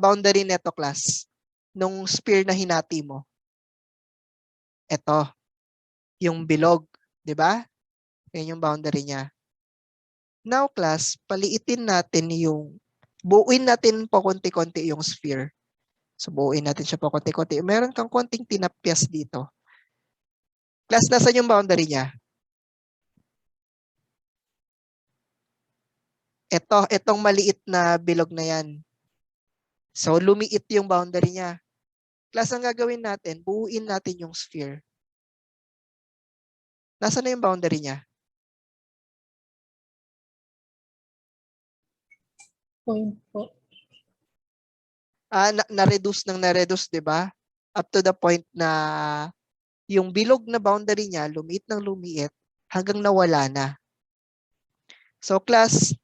boundary neto, class? Nung sphere na hinati mo. Ito. Yung bilog, di ba? Yan yung boundary niya. Now, class, paliitin natin buuin natin po konti-konti yung sphere. Subuin natin siya pa konti-konti. Meron kang konting tinapyas dito. Class, nasan yung boundary niya? Itong maliit na bilog na yan. So, lumiit yung boundary niya. Class, ang gagawin natin, buuin natin yung sphere. Nasaan na yung boundary niya? Point po. Na-reduce ng na-reduce, di ba? Up to the point na yung bilog na boundary niya, lumiit ng lumiit, hanggang nawala na. So, class,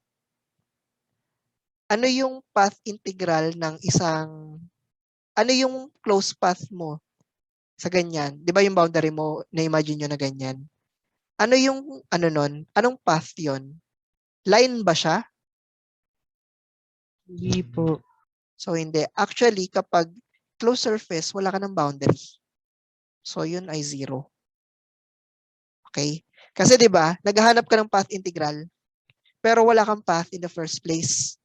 ano yung path integral ng ano yung close path mo sa ganyan? Di ba yung boundary mo, na-imagine nyo na ganyan? Ano yung, nun? Anong path yon? Line ba siya? Hindi po. So, hindi. Actually, kapag closed surface, wala ka ng boundary. So, yun ay 0. Okay? Kasi di ba, naghahanap ka ng path integral, pero wala kang path in the first place.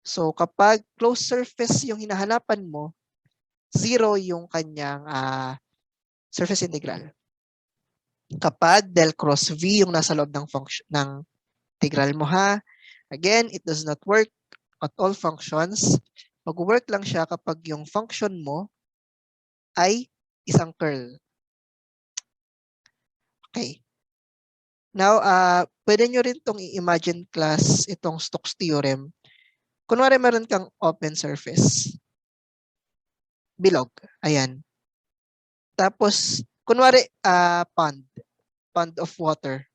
So, kapag closed surface yung hinahanapan mo, 0 yung kanyang surface integral. Kapag del cross V yung nasa loob ng function ng integral mo ha, again, it does not work at all functions. Mag-work lang siya kapag yung function mo ay isang curl. Okay. Now, pwede nyo rin itong i-imagine class itong Stokes theorem. Kunwari meron kang open surface. Bilog. Ayan. Tapos, kunwari pond of water.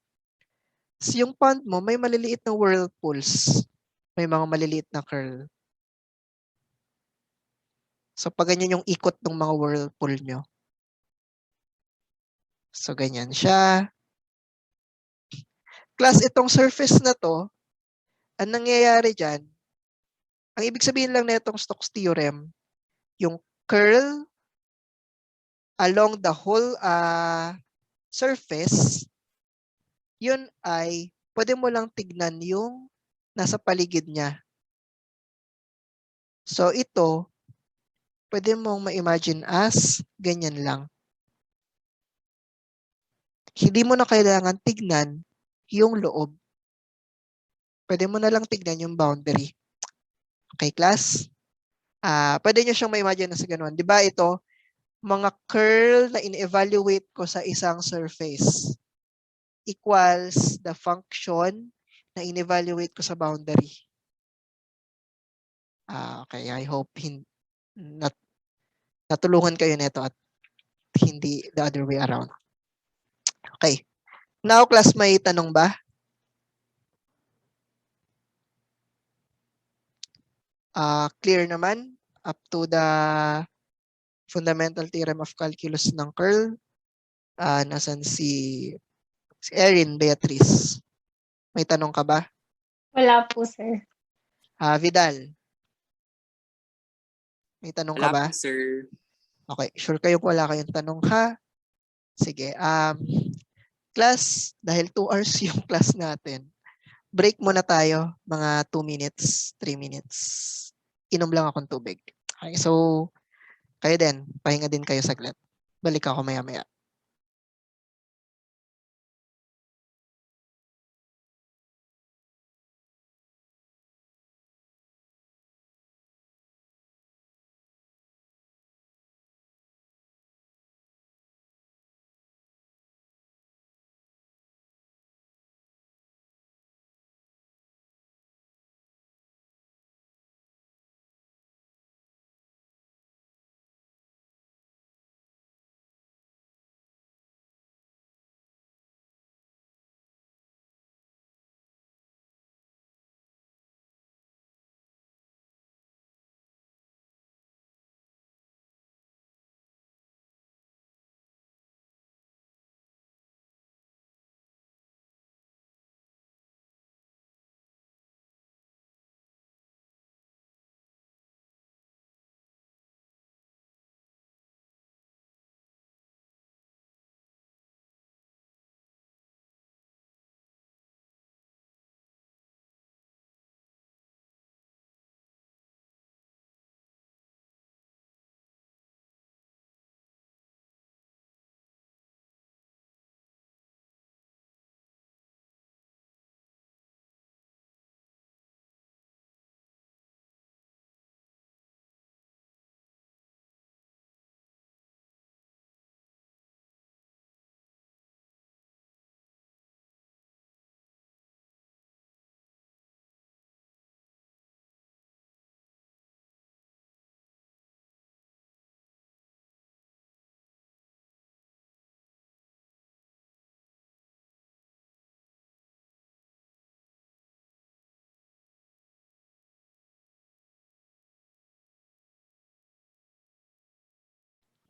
So, yung pond mo, may maliliit na whirlpools. May mga maliliit na curl. So, pag ganyan yung ikot ng mga whirlpool nyo. So, ganyan siya. Class, itong surface na to, ang nangyayari dyan, ang ibig sabihin lang na itong Stokes theorem, yung curl along the whole surface, yun ay pwede mo lang tignan yung nasa paligid niya. So ito, pwede mong ma-imagine as ganyan lang. Hindi mo na kailangan tignan yung loob. Pwede mo na lang tignan yung boundary. Okay, class? Pwede nyo siyang ma-imagine na sa ganun. Di ba ito, mga curl na in-evaluate ko sa isang surface equals the function na in-evaluate ko sa boundary. Okay, I hope natulungan kayo nito at hindi the other way around. Okay. Now, class, may tanong ba? Clear naman up to the fundamental theorem of calculus ng curl. Nasan si Erin Beatrice? May tanong ka ba? Wala po, sir. Vidal? May tanong ka ba? Wala po, sir. Okay, sure kayo wala kayong tanong ha? Sige. Class, dahil 2 hours yung class natin, break muna tayo, mga 2 minutes, 3 minutes. Inom lang akong tubig. Okay, so, kayo din, pahinga din kayo saglit. Balik ako maya-maya.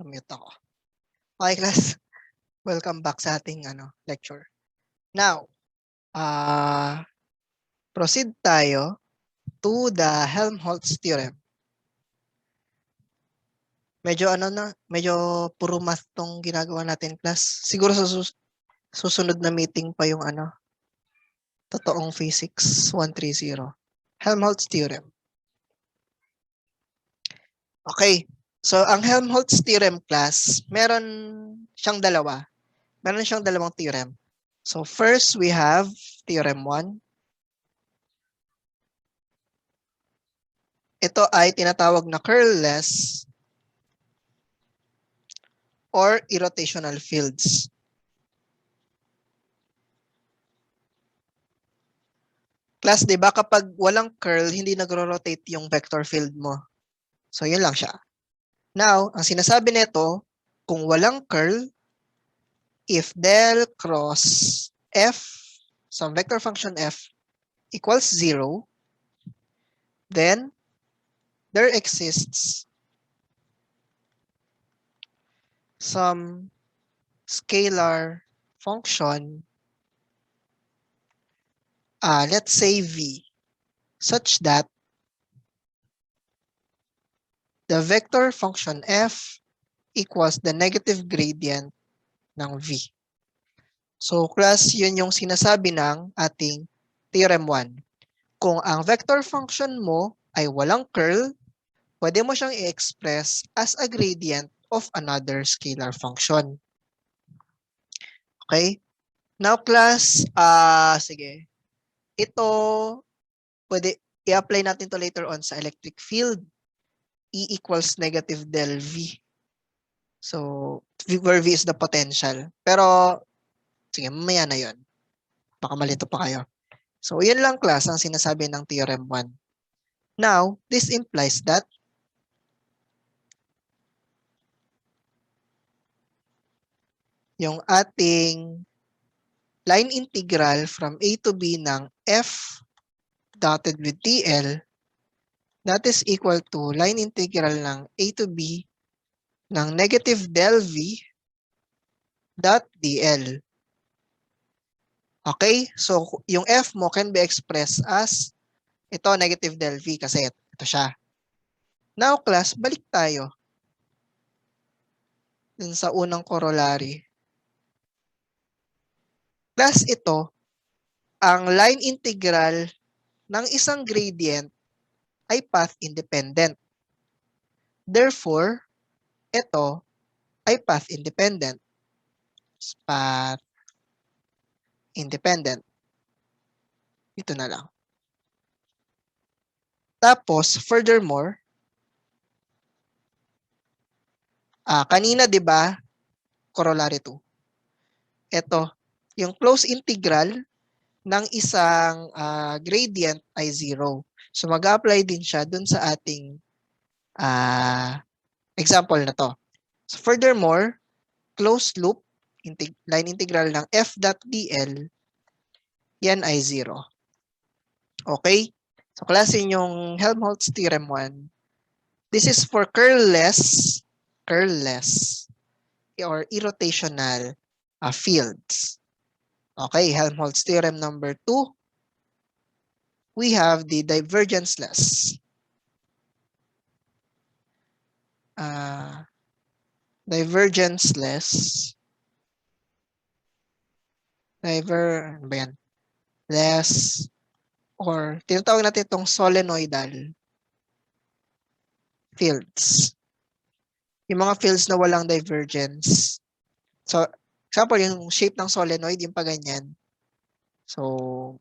Mute ako. Okay, class. Welcome back sa ating lecture. Now, proceed tayo to the Helmholtz theorem. Medyo medyo puro math tong ginagawa natin, class. Siguro sa susunod na meeting pa yung totoong physics 130. Helmholtz theorem. Okay. So, ang Helmholtz theorem, class, meron siyang dalawa. Meron siyang dalawang theorem. So, first, we have theorem 1. Ito ay tinatawag na curlless or irrotational fields. Class, di ba kapag walang curl, hindi nagro-rotate yung vector field mo. So, yun lang siya. Now, ang sinasabi nito, kung walang curl, if del cross f, some vector function f, equals 0, then there exists some scalar function, let's say v, such that the vector function f equals the negative gradient ng v. So, class, yun yung sinasabi ng ating theorem 1. Kung ang vector function mo ay walang curl, pwede mo siyang i-express as a gradient of another scalar function. Okay? Now, class, sige. Ito, pwede i-apply natin to later on sa electric field. E equals negative del V. So, where V is the potential. Pero, sige, mamaya na yun. Baka malito pa kayo. So, yun lang, class, ang sinasabi ng theorem 1. Now, this implies that yung ating line integral from A to B ng F dotted with TL, that is equal to line integral ng A to B ng negative del V dot DL. Okay? So, yung F mo can be expressed as ito, negative del V kasi ito siya. Now, class, balik tayo dun sa unang corollary. Class, ito, ang line integral ng isang gradient ay path independent. Therefore, ito ay path independent. Path independent. Ito na lang. Tapos, furthermore, kanina 'di ba, corollary 2. Ito, yung close integral ng isang gradient ay 0. So mag-apply din siya dun sa ating example na to. So furthermore, closed loop line integral ng f dot dl, yan ay 0. Okay? So klase yung Helmholtz theorem 1. This is for curlless or irrotational fields. Okay, Helmholtz theorem number 2. We have the divergenceless. Divergenceless. Ano ba yan? Less or tinatawag natin itong solenoidal fields. Yung mga fields na walang divergence. So, example, yung shape ng solenoid, yung paganyan. So,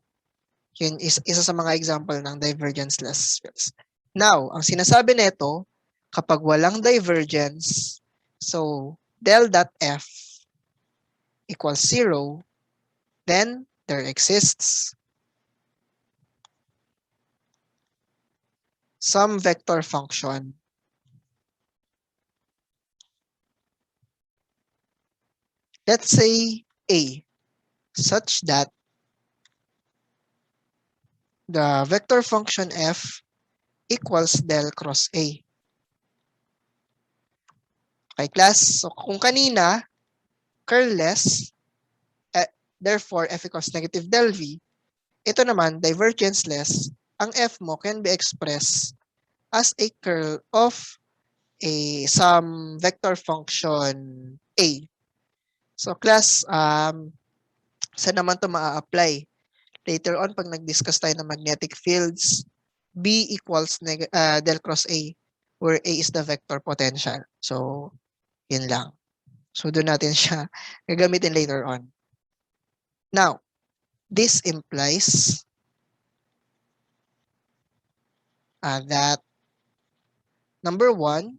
yun isa sa mga example ng divergenceless fields. Now, ang sinasabi nito, kapag walang divergence, so del dot f equals 0, then there exists some vector function let's say A, such that the vector function f equals del cross A. Okay, class. So, kung kanina, curlless, therefore, f equals negative del v, ito naman, divergence-less, ang f mo can be expressed as a curl of some vector function A. So, class, saan naman ito maa-apply? Later on, pag nag-discuss tayo ng magnetic fields, B equals del cross A, where A is the vector potential. So, yun lang. So, doon natin siya gagamitin later on. Now, this implies that number one,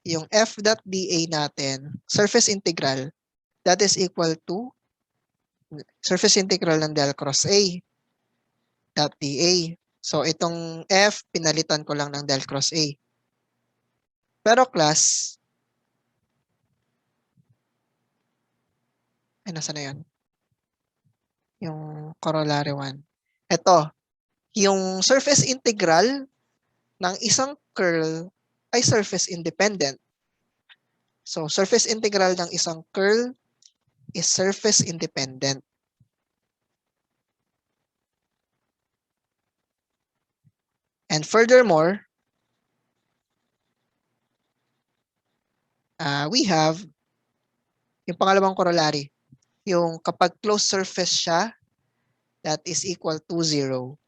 yung f dot dA natin, surface integral, that is equal to surface integral ng del cross A dot dA. So, itong f, pinalitan ko lang ng del cross A. Pero class, ay, nasa na yun? Yung corollary one. Ito, yung surface integral ng isang curl ay surface independent. So, surface integral ng isang curl is surface independent. And furthermore, we have yung pangalawang corollary. Yung kapag closed surface siya, that is equal to 0.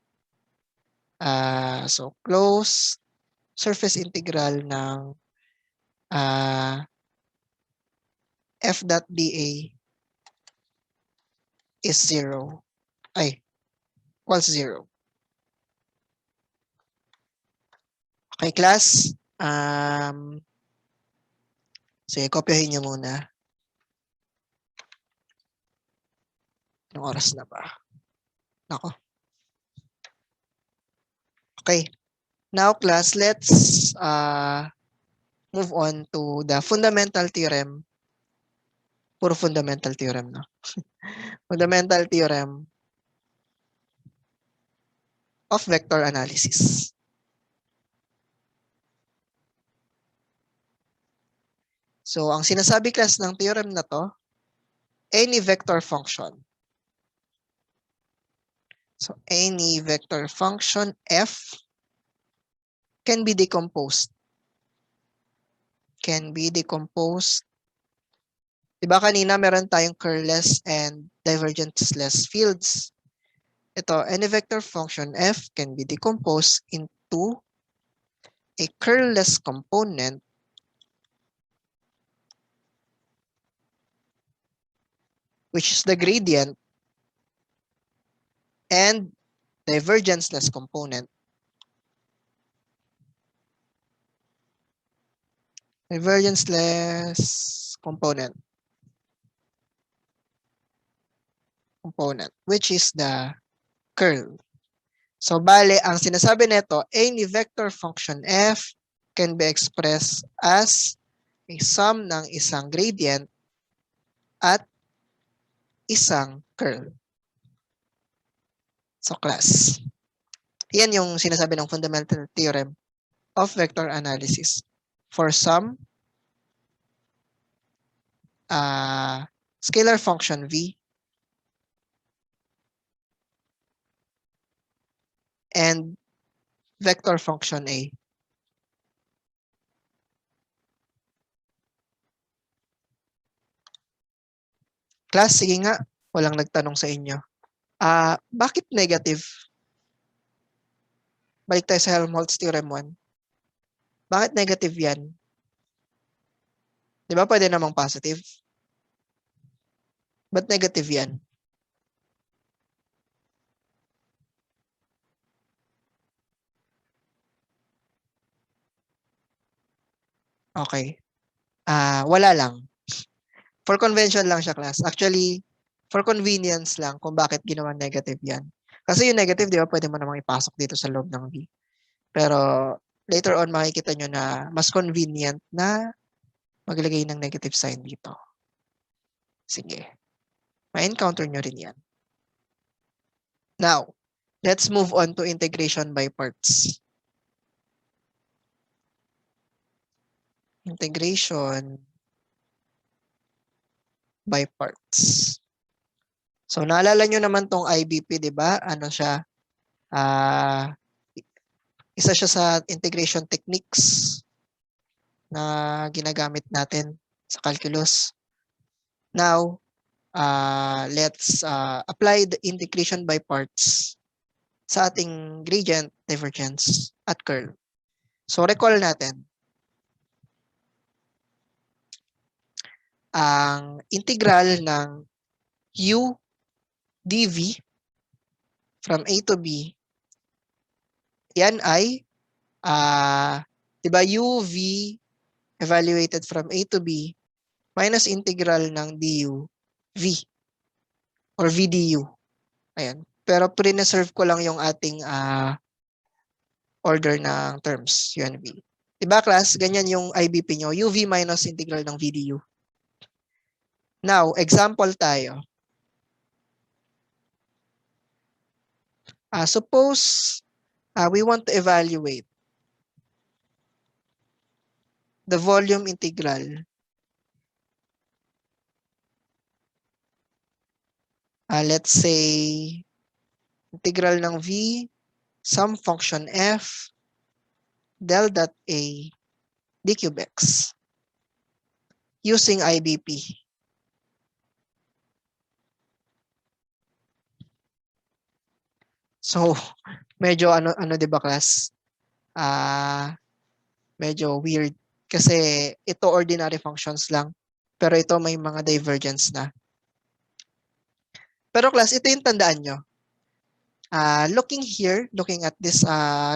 So, closed surface integral ng f dot dA is 0. Ay, equals 0. Okay, class. Sige, kopyahin niyo muna. Anong oras na ba? Nako. Okay. Now, class, let's move on to the fundamental theorem. Puro fundamental theorem, no? Fundamental theorem of vector analysis. So, ang sinasabi, class, ng theorem na to, any vector function. So, any vector function f can be decomposed. Can be decomposed. Diba kanina meron tayong curlless and divergence-less fields. Ito, any vector function f can be decomposed into a curlless component which is the gradient and divergence-less component. Divergence-less component, which is the curl. So, bale, ang sinasabi nito, any vector function f can be expressed as a sum ng isang gradient at isang curl. So, class. Yan yung sinasabi ng fundamental theorem of vector analysis for some scalar function v and vector function a. Class, sige nga, walang nagtanong sa inyo. Bakit negative? Balik tayo sa Helmholtz theorem 1. Bakit negative yan? Di ba pwede namang positive? Ba't negative yan? Okay. Wala lang. For convention lang siya, class. Actually, for convenience lang kung bakit ginawa negative yan. Kasi yung negative, di ba, pwede mo namang ipasok dito sa loob ng V. Pero later on, makikita nyo na mas convenient na maglagay ng negative sign dito. Sige. Ma-encounter nyo rin yan. Now, let's move on to integration by parts. Integration by parts. So, naalala nyo naman tong IBP, di ba? Ano siya? Isa siya sa integration techniques na ginagamit natin sa calculus. Now, let's apply the integration by parts sa ating gradient, divergence, at curl. So, recall natin. Ang integral ng u dv from A to B, yan ay, di ba, uv evaluated from A to B minus integral ng du v or vdu. Ayan. Pero pre-reserve ko lang yung ating order ng terms, UNV. Diba class, ganyan yung IBP nyo, UV minus integral ng VDU. Now, example tayo. Suppose we want to evaluate the volume integral. Let's say, integral ng V, some function F, del dot A, d cube X, using IBP. So, medyo ano 'di ba class? Medyo weird kasi ito ordinary functions lang. Pero ito may mga divergence na. Pero class, ito yung tandaan nyo. Looking at this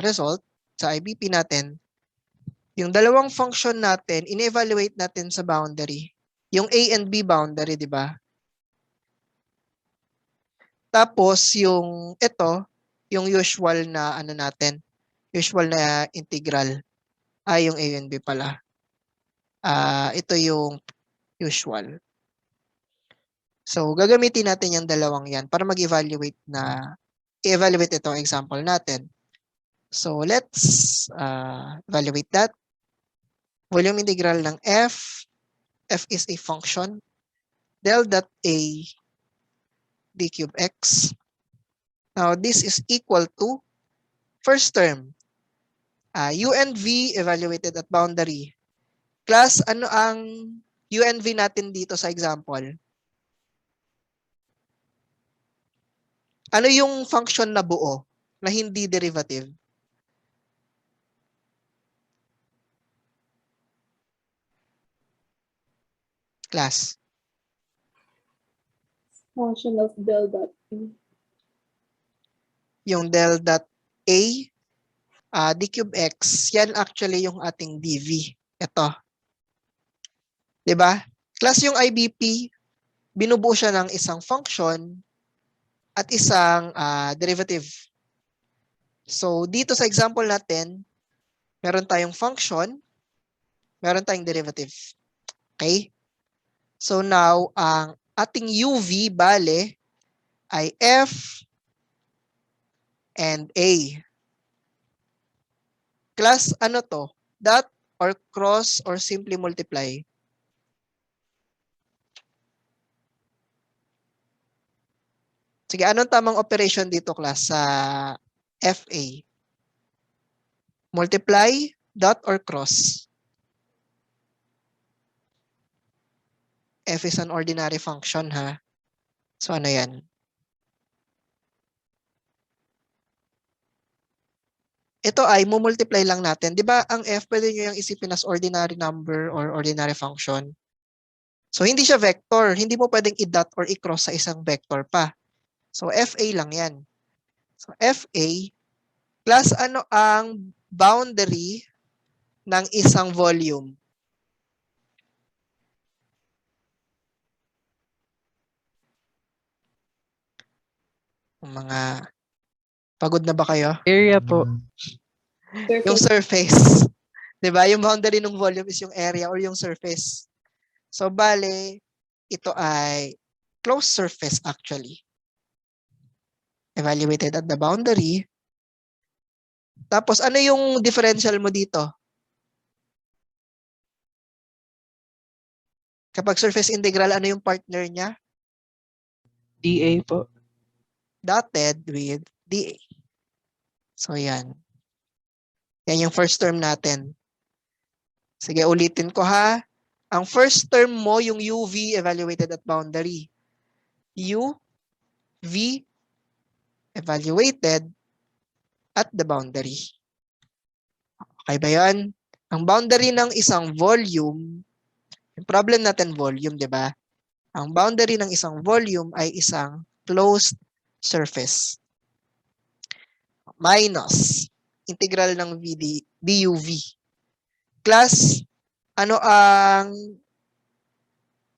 result sa IBP natin, yung dalawang function natin, in-evaluate natin sa boundary. Yung A and B boundary, di ba? Tapos yung ito, yung usual na ano natin, usual na integral. Yung A and B pala. Ito yung usual. So, gagamitin natin yung dalawang yan para mag-evaluate i-evaluate itong example natin. So, let's evaluate that. Volume integral ng F. F is a function. Del dot A d cube X. Now, this is equal to first term. U and V evaluated at boundary. Class, ano ang U and V natin dito sa example? Ano yung function na buo na hindi derivative? Class. Function of del dot A. Yung del dot A d cube X, yan actually yung ating dv. Ito. 'Di ba? Class, yung IBP, binubuo siya ng isang function at isang derivative. So, dito sa example natin, meron tayong function, meron tayong derivative. Okay? So, now, ang ating UV, bale, ay F and A. Class, ano to? Dot or cross or simply multiply? Sige, anong tamang operation dito, class, sa FA? Multiply, dot, or cross? F is an ordinary function, ha? So, ano yan? Ito ay mumultiply lang natin. Di ba ang F, pwede nyo yung isipin as ordinary number or ordinary function. So, hindi siya vector. Hindi mo pwedeng i-dot or i-cross sa isang vector pa. So, FA lang yan. So, FA, class, ano ang boundary ng isang volume? Mga pagod na ba kayo? Area po. Yung surface. 'Di ba? Yung boundary ng volume is yung area or yung surface. So, bale, ito ay closed surface actually. Evaluated at the boundary. Tapos, ano yung differential mo dito? Kapag surface integral, ano yung partner niya? dA po. Dotted with dA. So, yan. Yan yung first term natin. Sige, ulitin ko ha. Ang first term mo, yung UV evaluated at boundary. UV evaluated at the boundary. Okay ba yan? Ang boundary ng isang volume, yung problem natin volume, di ba? Ang boundary ng isang volume ay isang closed surface. Minus integral ng DUV. Class, ano ang,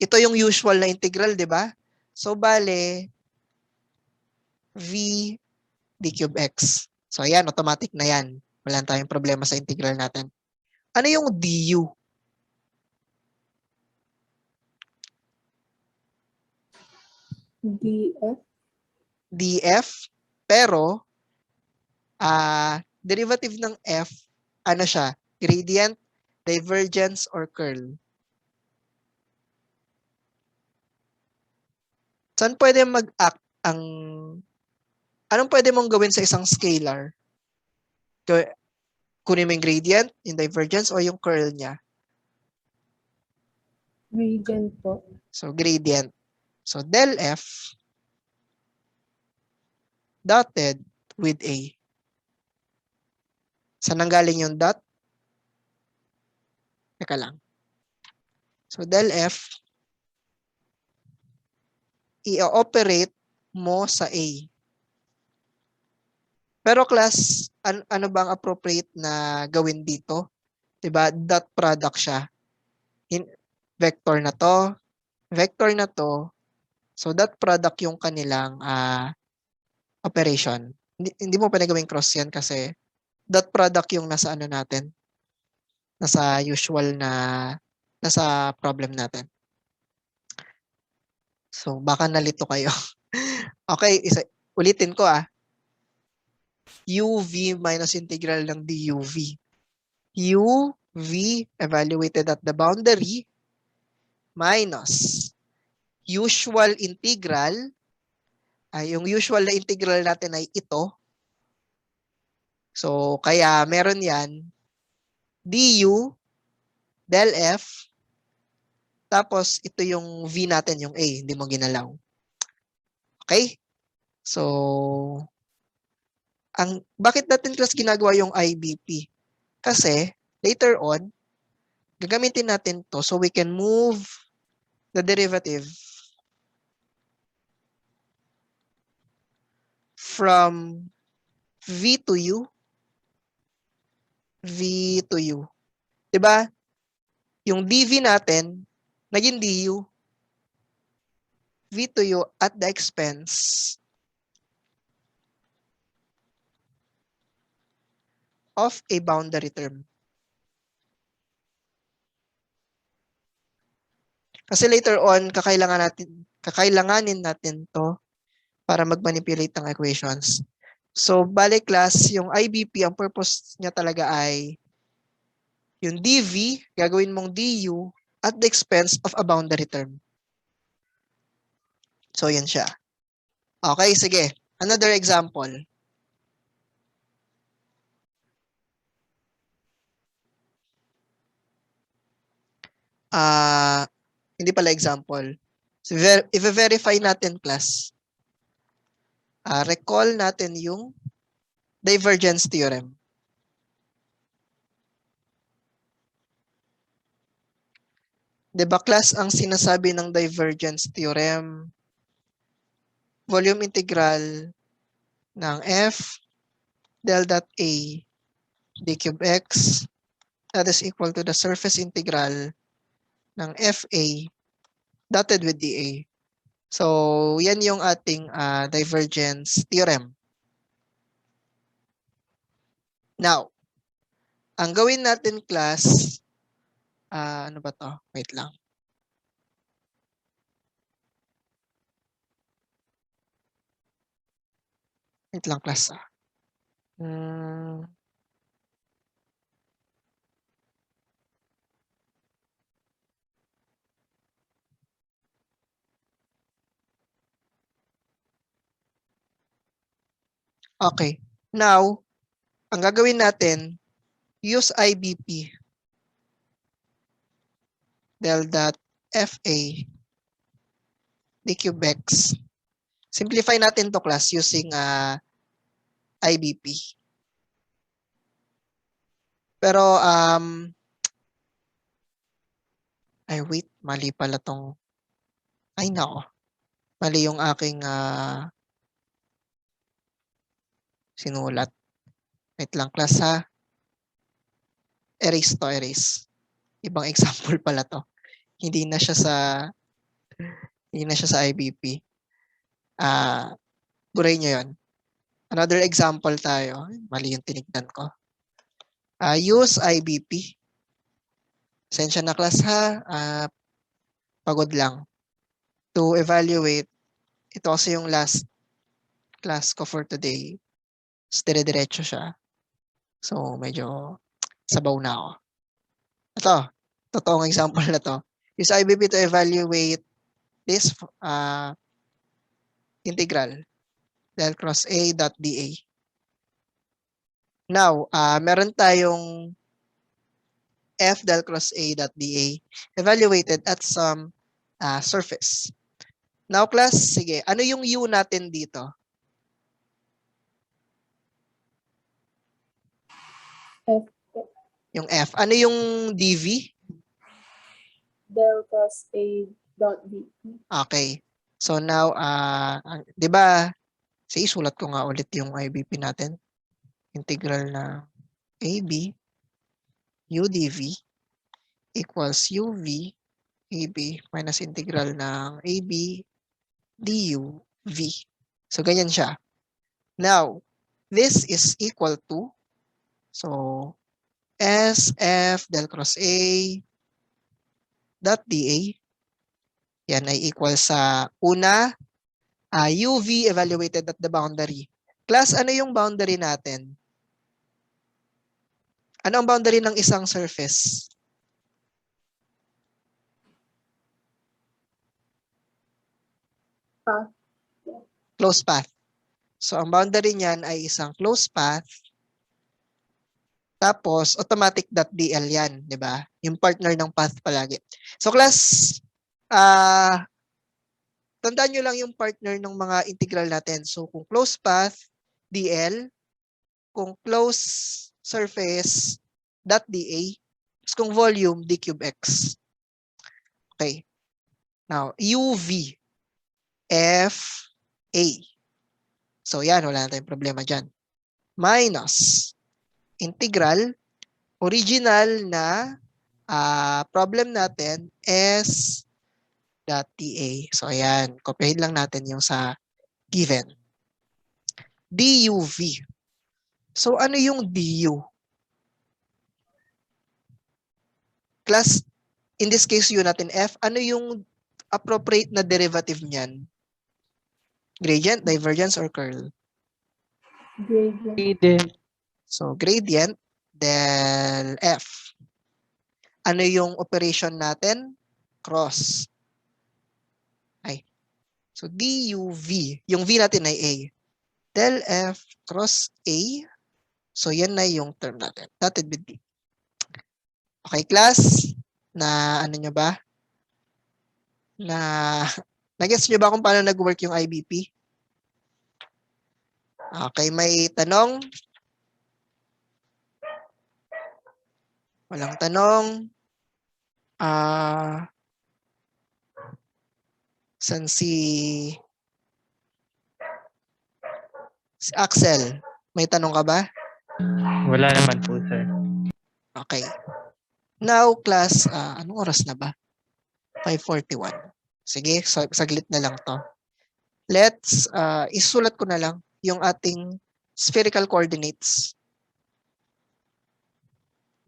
ito yung usual na integral, di ba? So, bale, V d cube x. So, ayan, automatic na yan. Wala tayong problema sa integral natin. Ano yung du? DF. df, pero, derivative ng f, ano siya? Gradient, divergence, or curl? Saan pwede mag-act ang, anong pwede mong gawin sa isang scalar? Kunin mo yung gradient, yung divergence, o yung curl niya? Gradient po. So, gradient. So, del f dotted with A. Saan nanggaling yung dot? Teka lang. So, del f, i-operate mo sa A. Pero class, ano bang appropriate na gawin dito? Diba? Dot product siya. Vector na to, vector na to. So, dot product yung kanilang operation. Hindi mo pwede gawing cross yan kasi dot product yung nasa ano natin. Nasa usual na, nasa problem natin. So, baka nalito kayo. Okay, ulitin ko UV minus integral ng DUV. UV evaluated at the boundary minus usual integral. Yung usual na integral natin ay ito. So, kaya meron yan. du del f. Tapos, ito yung v natin, yung a. Hindi mo ginalaw. Okay? So, bakit natin class ginagawa yung IBP? Kasi, later on, gagamitin natin to so we can move the derivative from v to u, v to u. Diba? Yung dv natin, naging du, v to u at the expense of a boundary term. Kasi later on, kakailanganin natin to para mag-manipulate ng equations. So, balik class, yung IBP, ang purpose niya talaga ay yung dv, gagawin mong du at the expense of a boundary term. So, yun siya. Okay, sige. Another example. Hindi pala example. So, i-verify natin class. Recall natin yung divergence theorem. Diba class, ang sinasabi ng divergence theorem, volume integral ng f del dot a d cube x that is equal to the surface integral ng fa dotted with dA. So, yan yung ating divergence theorem. Now, ang gawin natin class, ano ba to? Wait lang. Wait lang class. Okay. Now, ang gagawin natin, use IBP. Del.fa dcubex. Simplify natin to class using IBP. Pero, ay wait, mali pala tong, ay nako, mali yung aking sinulat. Wait lang class ha. Erase to, erase. Ibang example pala to. Hindi na siya sa IBP. Buray nyo yun. Another example tayo. Mali yung tinignan ko. Use IBP. Sensya na class ha. Pagod lang. To evaluate. Ito kasi yung last class ko for today. Dire-diretso siya. So, medyo sabaw na ako. Ito. Totoong example na to. Use IBP to evaluate this integral. Del cross A dot dA. Now, meron tayong f del cross A dot dA evaluated at some surface. Now, class, sige, ano yung U natin dito? F. Yung F. Ano yung dV? Del cross A dot D. Okay. So now, di ba, sige, sulat ko nga ulit yung IBP natin. Integral na AB UdV equals UV AB minus integral ng AB DUV. So, ganyan siya. Now, this is equal to, so, SF del cross A dot dA, yan ay equal sa una, UV evaluated at the boundary. Class, ano yung boundary natin? Ano ang boundary ng isang surface? Path. Closed path. So, ang boundary niyan ay isang closed path. Tapos, automatic.dl yan, di ba? Yung partner ng path palagi. So, class, tandaan nyo lang yung partner ng mga integral natin. So, kung closed path, dl. Kung closed surface, dot dA. Kung volume, d cube x. Okay. Now, UV, F, A. So, yan. Wala na tayong problema dyan. Minus integral, original na problem natin is .dA. So, ayan. Kopyahin lang natin yung sa given. DUV. So, ano yung DU? Class, in this case, U natin F, ano yung appropriate na derivative niyan? Gradient, divergence, or curl? Gradient. Gradient. So, gradient del F. Ano yung operation natin? Cross. Ay. So, DUV. Yung V natin ay A. Del F cross A. So, yan na yung term natin. Dotted with B. Okay, class? Na ano nyo ba? Na-gets nyo ba kung paano nag-work yung IBP? Okay, may tanong? Walang tanong? San si Axel? May tanong ka ba? Wala naman po, sir. Okay. Now, class, anong oras na ba? 5:41. Sige, saglit na lang to. Let's, isulat ko na lang yung ating spherical coordinates.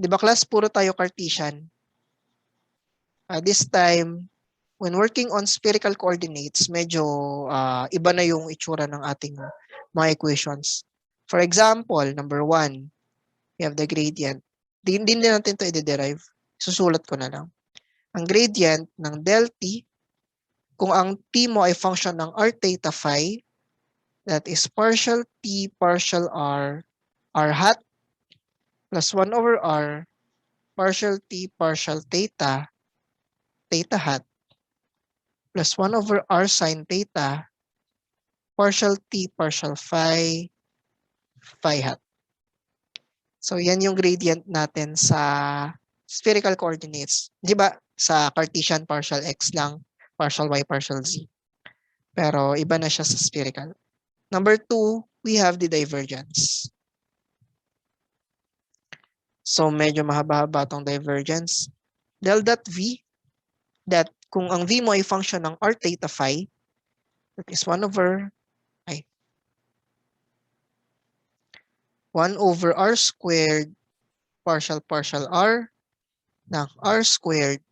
Di ba class, puro tayo Cartesian. This time, when working on spherical coordinates, medyo iba na yung itsura ng ating mga equations. For example, number 1, we have the gradient. Hindi natin ito i-derive. Susulat ko na lang. Ang gradient ng del t, kung ang t mo ay function ng r theta phi, That is partial t partial r hat plus 1 over r partial t partial theta hat plus 1 over r sine theta partial t partial phi hat. So yan yung gradient natin sa spherical coordinates. Di ba sa Cartesian partial x lang, partial y, partial z. Pero iba na siya sa spherical. Number 2, we have the divergence. So medyo mahaba-haba tong divergence. Del dot v, that kung ang v mo ay function ng r theta phi, that is 1 over 1 over r squared partial r ng r squared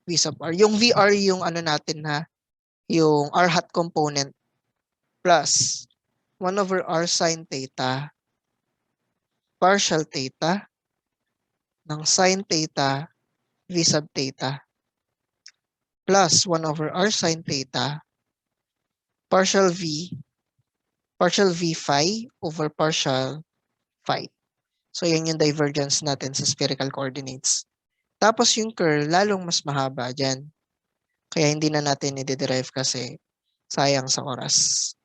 v sub r. Yung VR yung ano natin ha, yung r hat component plus 1 over r sine theta partial theta ng sine theta v sub theta plus 1 over r sine theta partial v phi over partial phi. So yan yung divergence natin sa spherical coordinates. Tapos yung curl, lalong mas mahaba dyan. Kaya hindi na natin i-derive kasi sayang sa oras.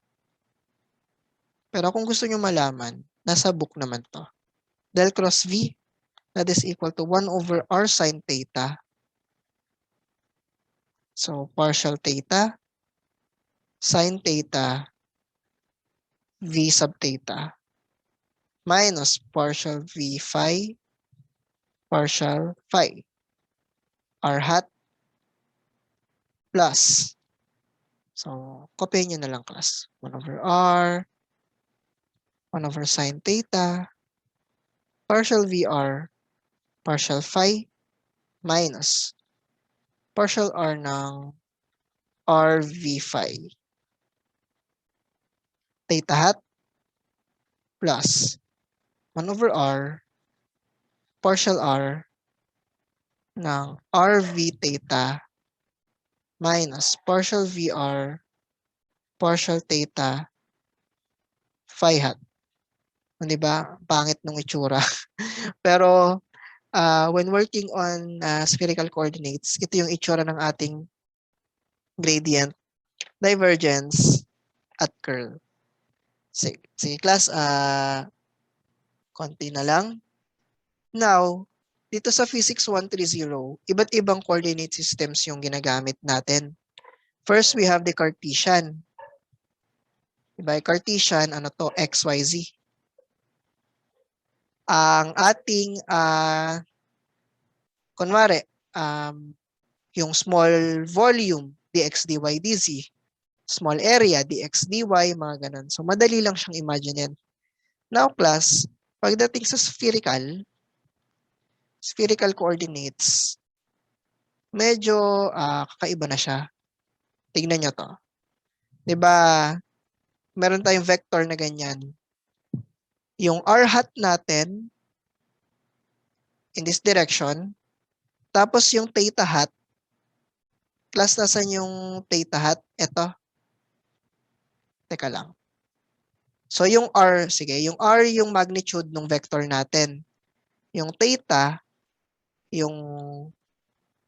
Pero kung gusto nyo malaman, nasa book naman to. Del cross V, that is equal to 1 over r sine theta. So partial theta, sine theta, V sub theta, minus partial V phi, partial phi, r hat, plus. So, copy nyo na lang class. 1 over r, 1 over sine theta, partial VR, partial phi, minus partial r ng rv phi. Theta hat, plus 1 over r, partial r ng rv theta, minus partial VR, partial theta, phi hat. Di ba? Pangit nung itsura. Pero when working on spherical coordinates, ito yung itsura ng ating gradient, divergence, at curl. Sige class, konti na lang. Now, dito sa Physics 130, iba't ibang coordinate systems yung ginagamit natin. First, we have the Cartesian. Diba, Cartesian, ano to, x, y, z. Ang ating, kunwari, yung small volume, dx, dy, dz. Small area, dx, dy, mga ganun. So, madali lang siyang imaginein. Now, class, pagdating sa spherical coordinates, medyo kakaiba na siya. Tingnan nyo to. Diba, meron tayong vector na ganyan. Yung r hat natin, in this direction, tapos yung theta hat, class, nasan yung theta hat? Ito. Teka lang. So yung r, sige, yung r yung magnitude ng vector natin. Yung theta, yung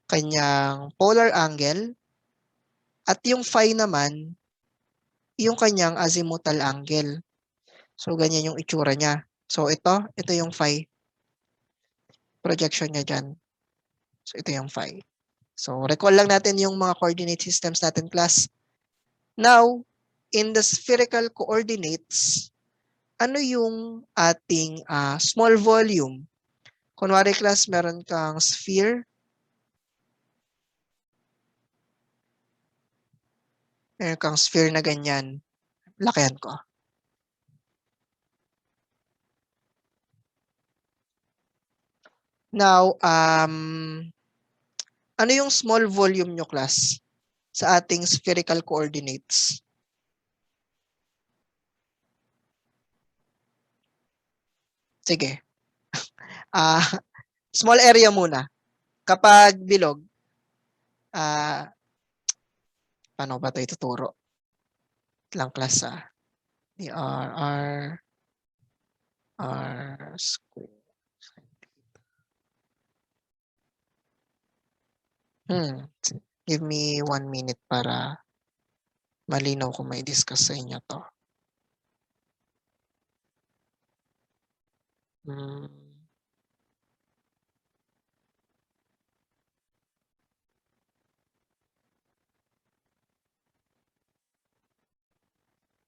kanyang polar angle, at yung phi naman, yung kanyang azimuthal angle. So ganyan yung itsura niya. So ito yung phi. Projection niya dyan. So ito yung phi. So recall lang natin yung mga coordinate systems natin, class. Now, in the spherical coordinates, ano yung ating small volume? Kunwari, class, meron kang sphere. Meron kang sphere na ganyan. Lakihan ko. Now, ano yung small volume nyo, class, sa ating spherical coordinates? Sige. Small area muna. Kapag bilog, paano ba ito ituturo? Lang, class, R squared. Give me 1 minute para malinaw kung may discuss sa inyo to.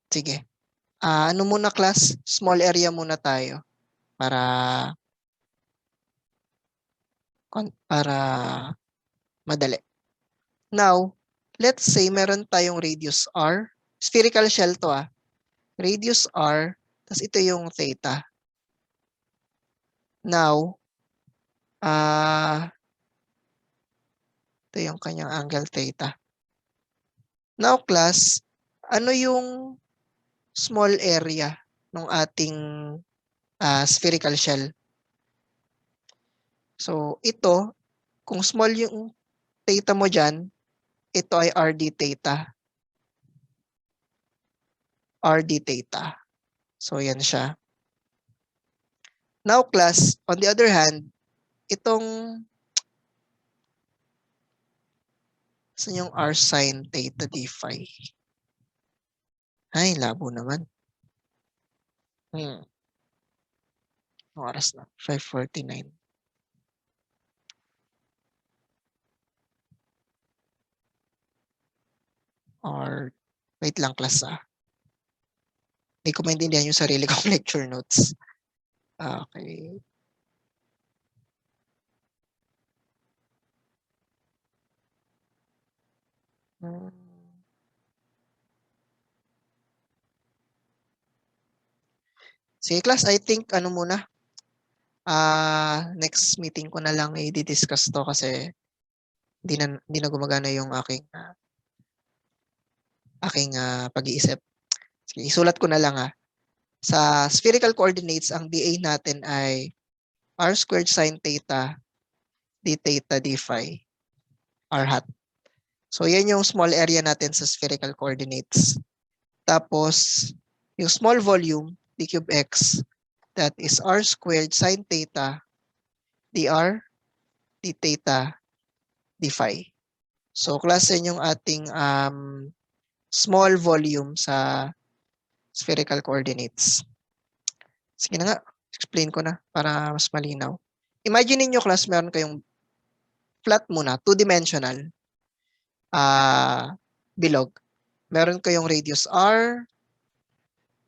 Sige. Ano muna class? Small area muna tayo para madali. Now, let's say meron tayong radius R. Spherical shell to Radius R, tas ito yung theta. Now, ito yung kanyang angle theta. Now class, ano yung small area ng ating spherical shell? So, ito, kung small yung theta mo dyan, ito ay RD theta. RD theta. So, yan siya. Now class, on the other hand, itong saan yung R sin theta d phi? Ay, labo naman. Oras na. 5:49. Or, wait lang class Hindi ko maintindihan yung sarili kong lecture notes. Okay. Sige class, I think ano muna. Next meeting ko na lang i-discuss to kasi hindi na gumagana yung aking pag-iisip. Sige, isulat ko na lang Sa spherical coordinates, ang dA natin ay r squared sin theta d theta d phi r hat. So yan yung small area natin sa spherical coordinates. Tapos yung small volume d cube x, that is r squared sin theta dr d theta d phi. So klase yung ating small volume sa spherical coordinates. Sige na nga, explain ko na para mas malinaw. Imagine niyo class, meron kayong flat muna, two-dimensional bilog. Meron kayong radius r,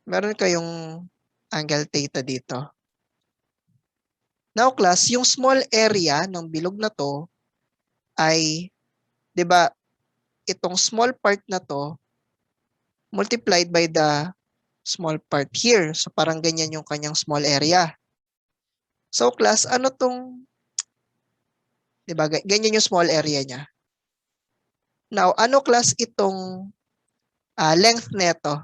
meron kayong angle theta dito. Now class, yung small area ng bilog na to ay, 'di ba, itong small part na to multiplied by the small part here. So parang ganyan yung kanyang small area. So class, ano tong, 'di ba, ganyan yung small area niya. Now, ano class itong length neto?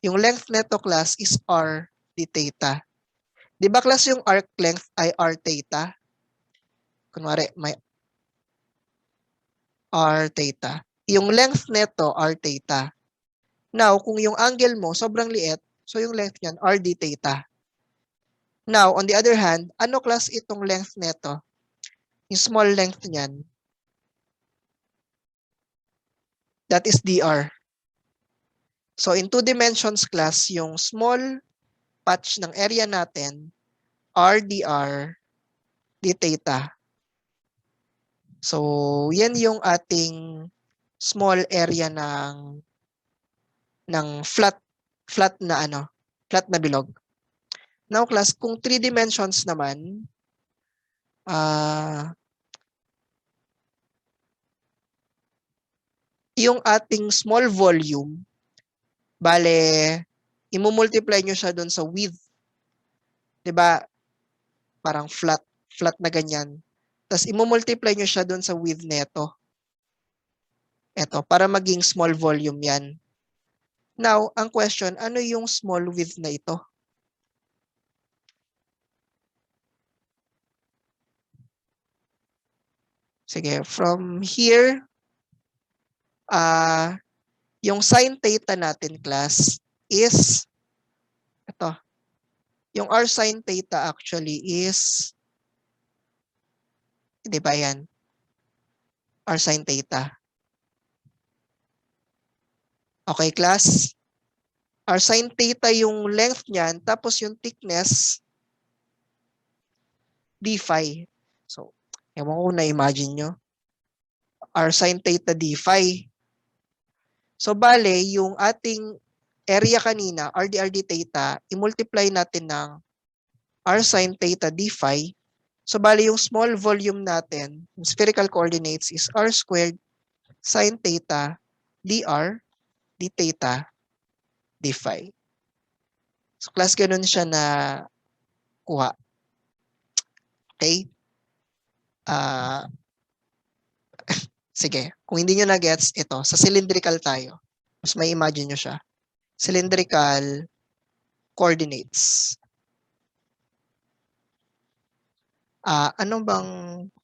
Yung length neto class is r d theta. 'Di ba class yung arc length ay r theta? Kunwari, may r theta. Yung length neto, r theta. Now, kung yung angle mo sobrang liit, so yung length niyan, r d theta. Now, on the other hand, ano class itong length neto? Yung small length niyan, that is dr. So, in two dimensions class, yung small patch ng area natin, r dr d theta. So, yan yung ating small area ng flat na bilog. Now class, kung 3 dimensions naman, yung ating small volume, bale, imumultiply nyo siya doon sa width. 'Di ba? Parang flat na ganyan. Tapos imumultiply nyo siya doon sa width neto. Ito, para maging small volume yan. Now, ang question, ano yung small width na ito? Sige, from here, Yung sin theta natin, class, is ito. Yung r sin theta actually is, di ba yan? R sin theta. Okay, class? R sin theta yung length niyan, tapos yung thickness, d phi. So, ewan ko na-imagine nyo. R sin theta d phi. So, bale, yung ating area kanina, r d theta, i-multiply natin ng r sin theta d phi. So, bale, yung small volume natin, yung spherical coordinates is r squared sin theta dr d theta d phi. So, class, ganun siya na kuha. Okay? Sige, kung hindi nyo na-gets, ito, sa cylindrical tayo. Mas may imagine nyo siya. Cylindrical coordinates. Ano bang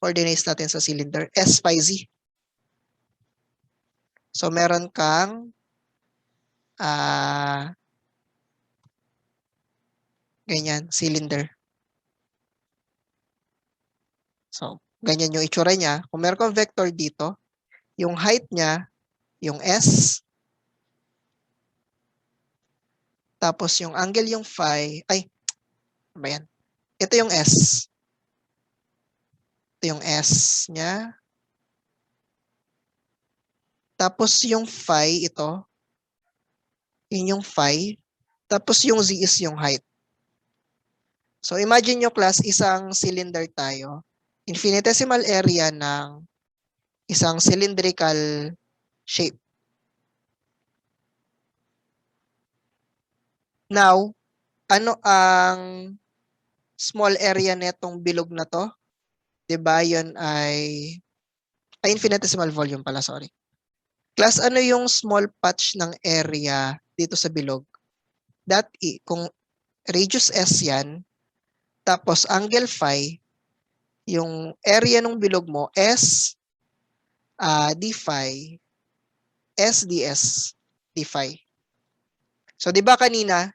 coordinates natin sa cylinder? S phi z. So, meron kang ganyan, cylinder. So, ganyan yung itsura niya. Kung meron kang vector dito, yung height niya, yung S, tapos yung angle yung phi, ay, ano ba yan? Ito yung S. Ito yung S niya. Tapos yung phi, ito. Yun yung phi. Tapos yung Z is yung height. So imagine nyo, class, isang cylinder tayo. Infinitesimal area ng isang cylindrical shape. Now, ano ang small area netong bilog na to? Diba, yun ay infinitesimal volume pala, sorry. Class, ano yung small patch ng area dito sa bilog? Kung radius S yan, tapos angle phi, yung area ng bilog mo, S d phi, S ds d phi. So, di ba kanina,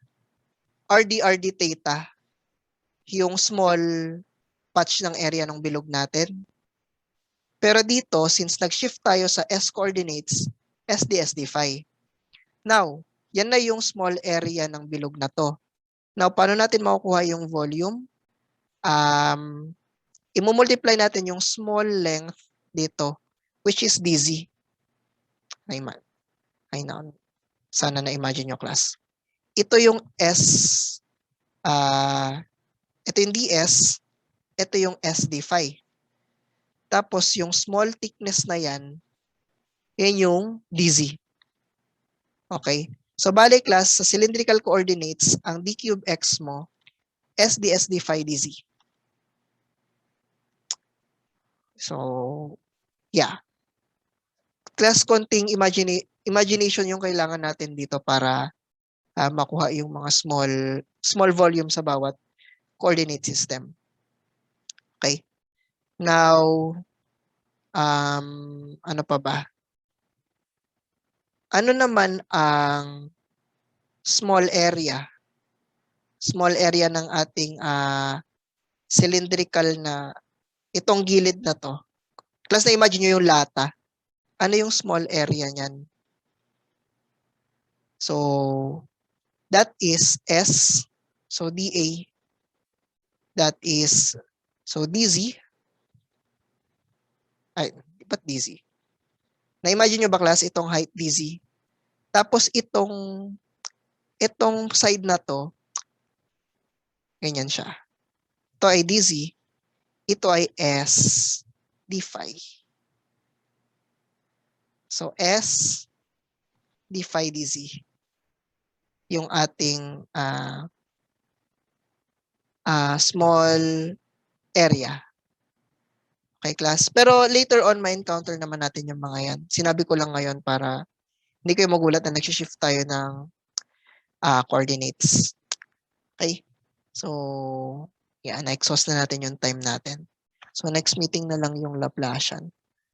r d theta, yung small patch ng area ng bilog natin. Pero dito, since nag-shift tayo sa S coordinates, S ds d phi. Now, yan na yung small area ng bilog na to. Now, paano natin makukuha yung volume? I-multiply natin yung small length dito, which is dz. Sana na-imagine nyo, class. Ito yung S, ito yung ds, ito yung S d phi. Tapos yung small thickness na yan yung dz. Okay? So, balik, class, sa cylindrical coordinates, ang d cube x mo, S ds d phi dz. So, yeah. Class, konting imagination yung kailangan natin dito para makuha yung mga small volume sa bawat coordinate system. Okay? Now, ano pa ba? Ano naman ang small area? Small area ng ating cylindrical na itong gilid na to. Class, na imagine nyo yung lata. Ano yung small area niyan? So, that is S. So, dA. That is, so dz. Ay, ba't dz? Na-imagine nyo ba, class, itong height dz? Tapos itong side na to, ganyan siya. Ito ay dz. Ito ay S d phi. So, S d phi dz. Yung ating small area. Okay, class. Pero later on, ma-encounter naman natin yung mga yan. Sinabi ko lang ngayon para hindi kayo magulat na nag-shift tayo ng coordinates. Okay? So, yeah, na-exhaust na natin yung time natin. So, next meeting na lang yung Laplacian.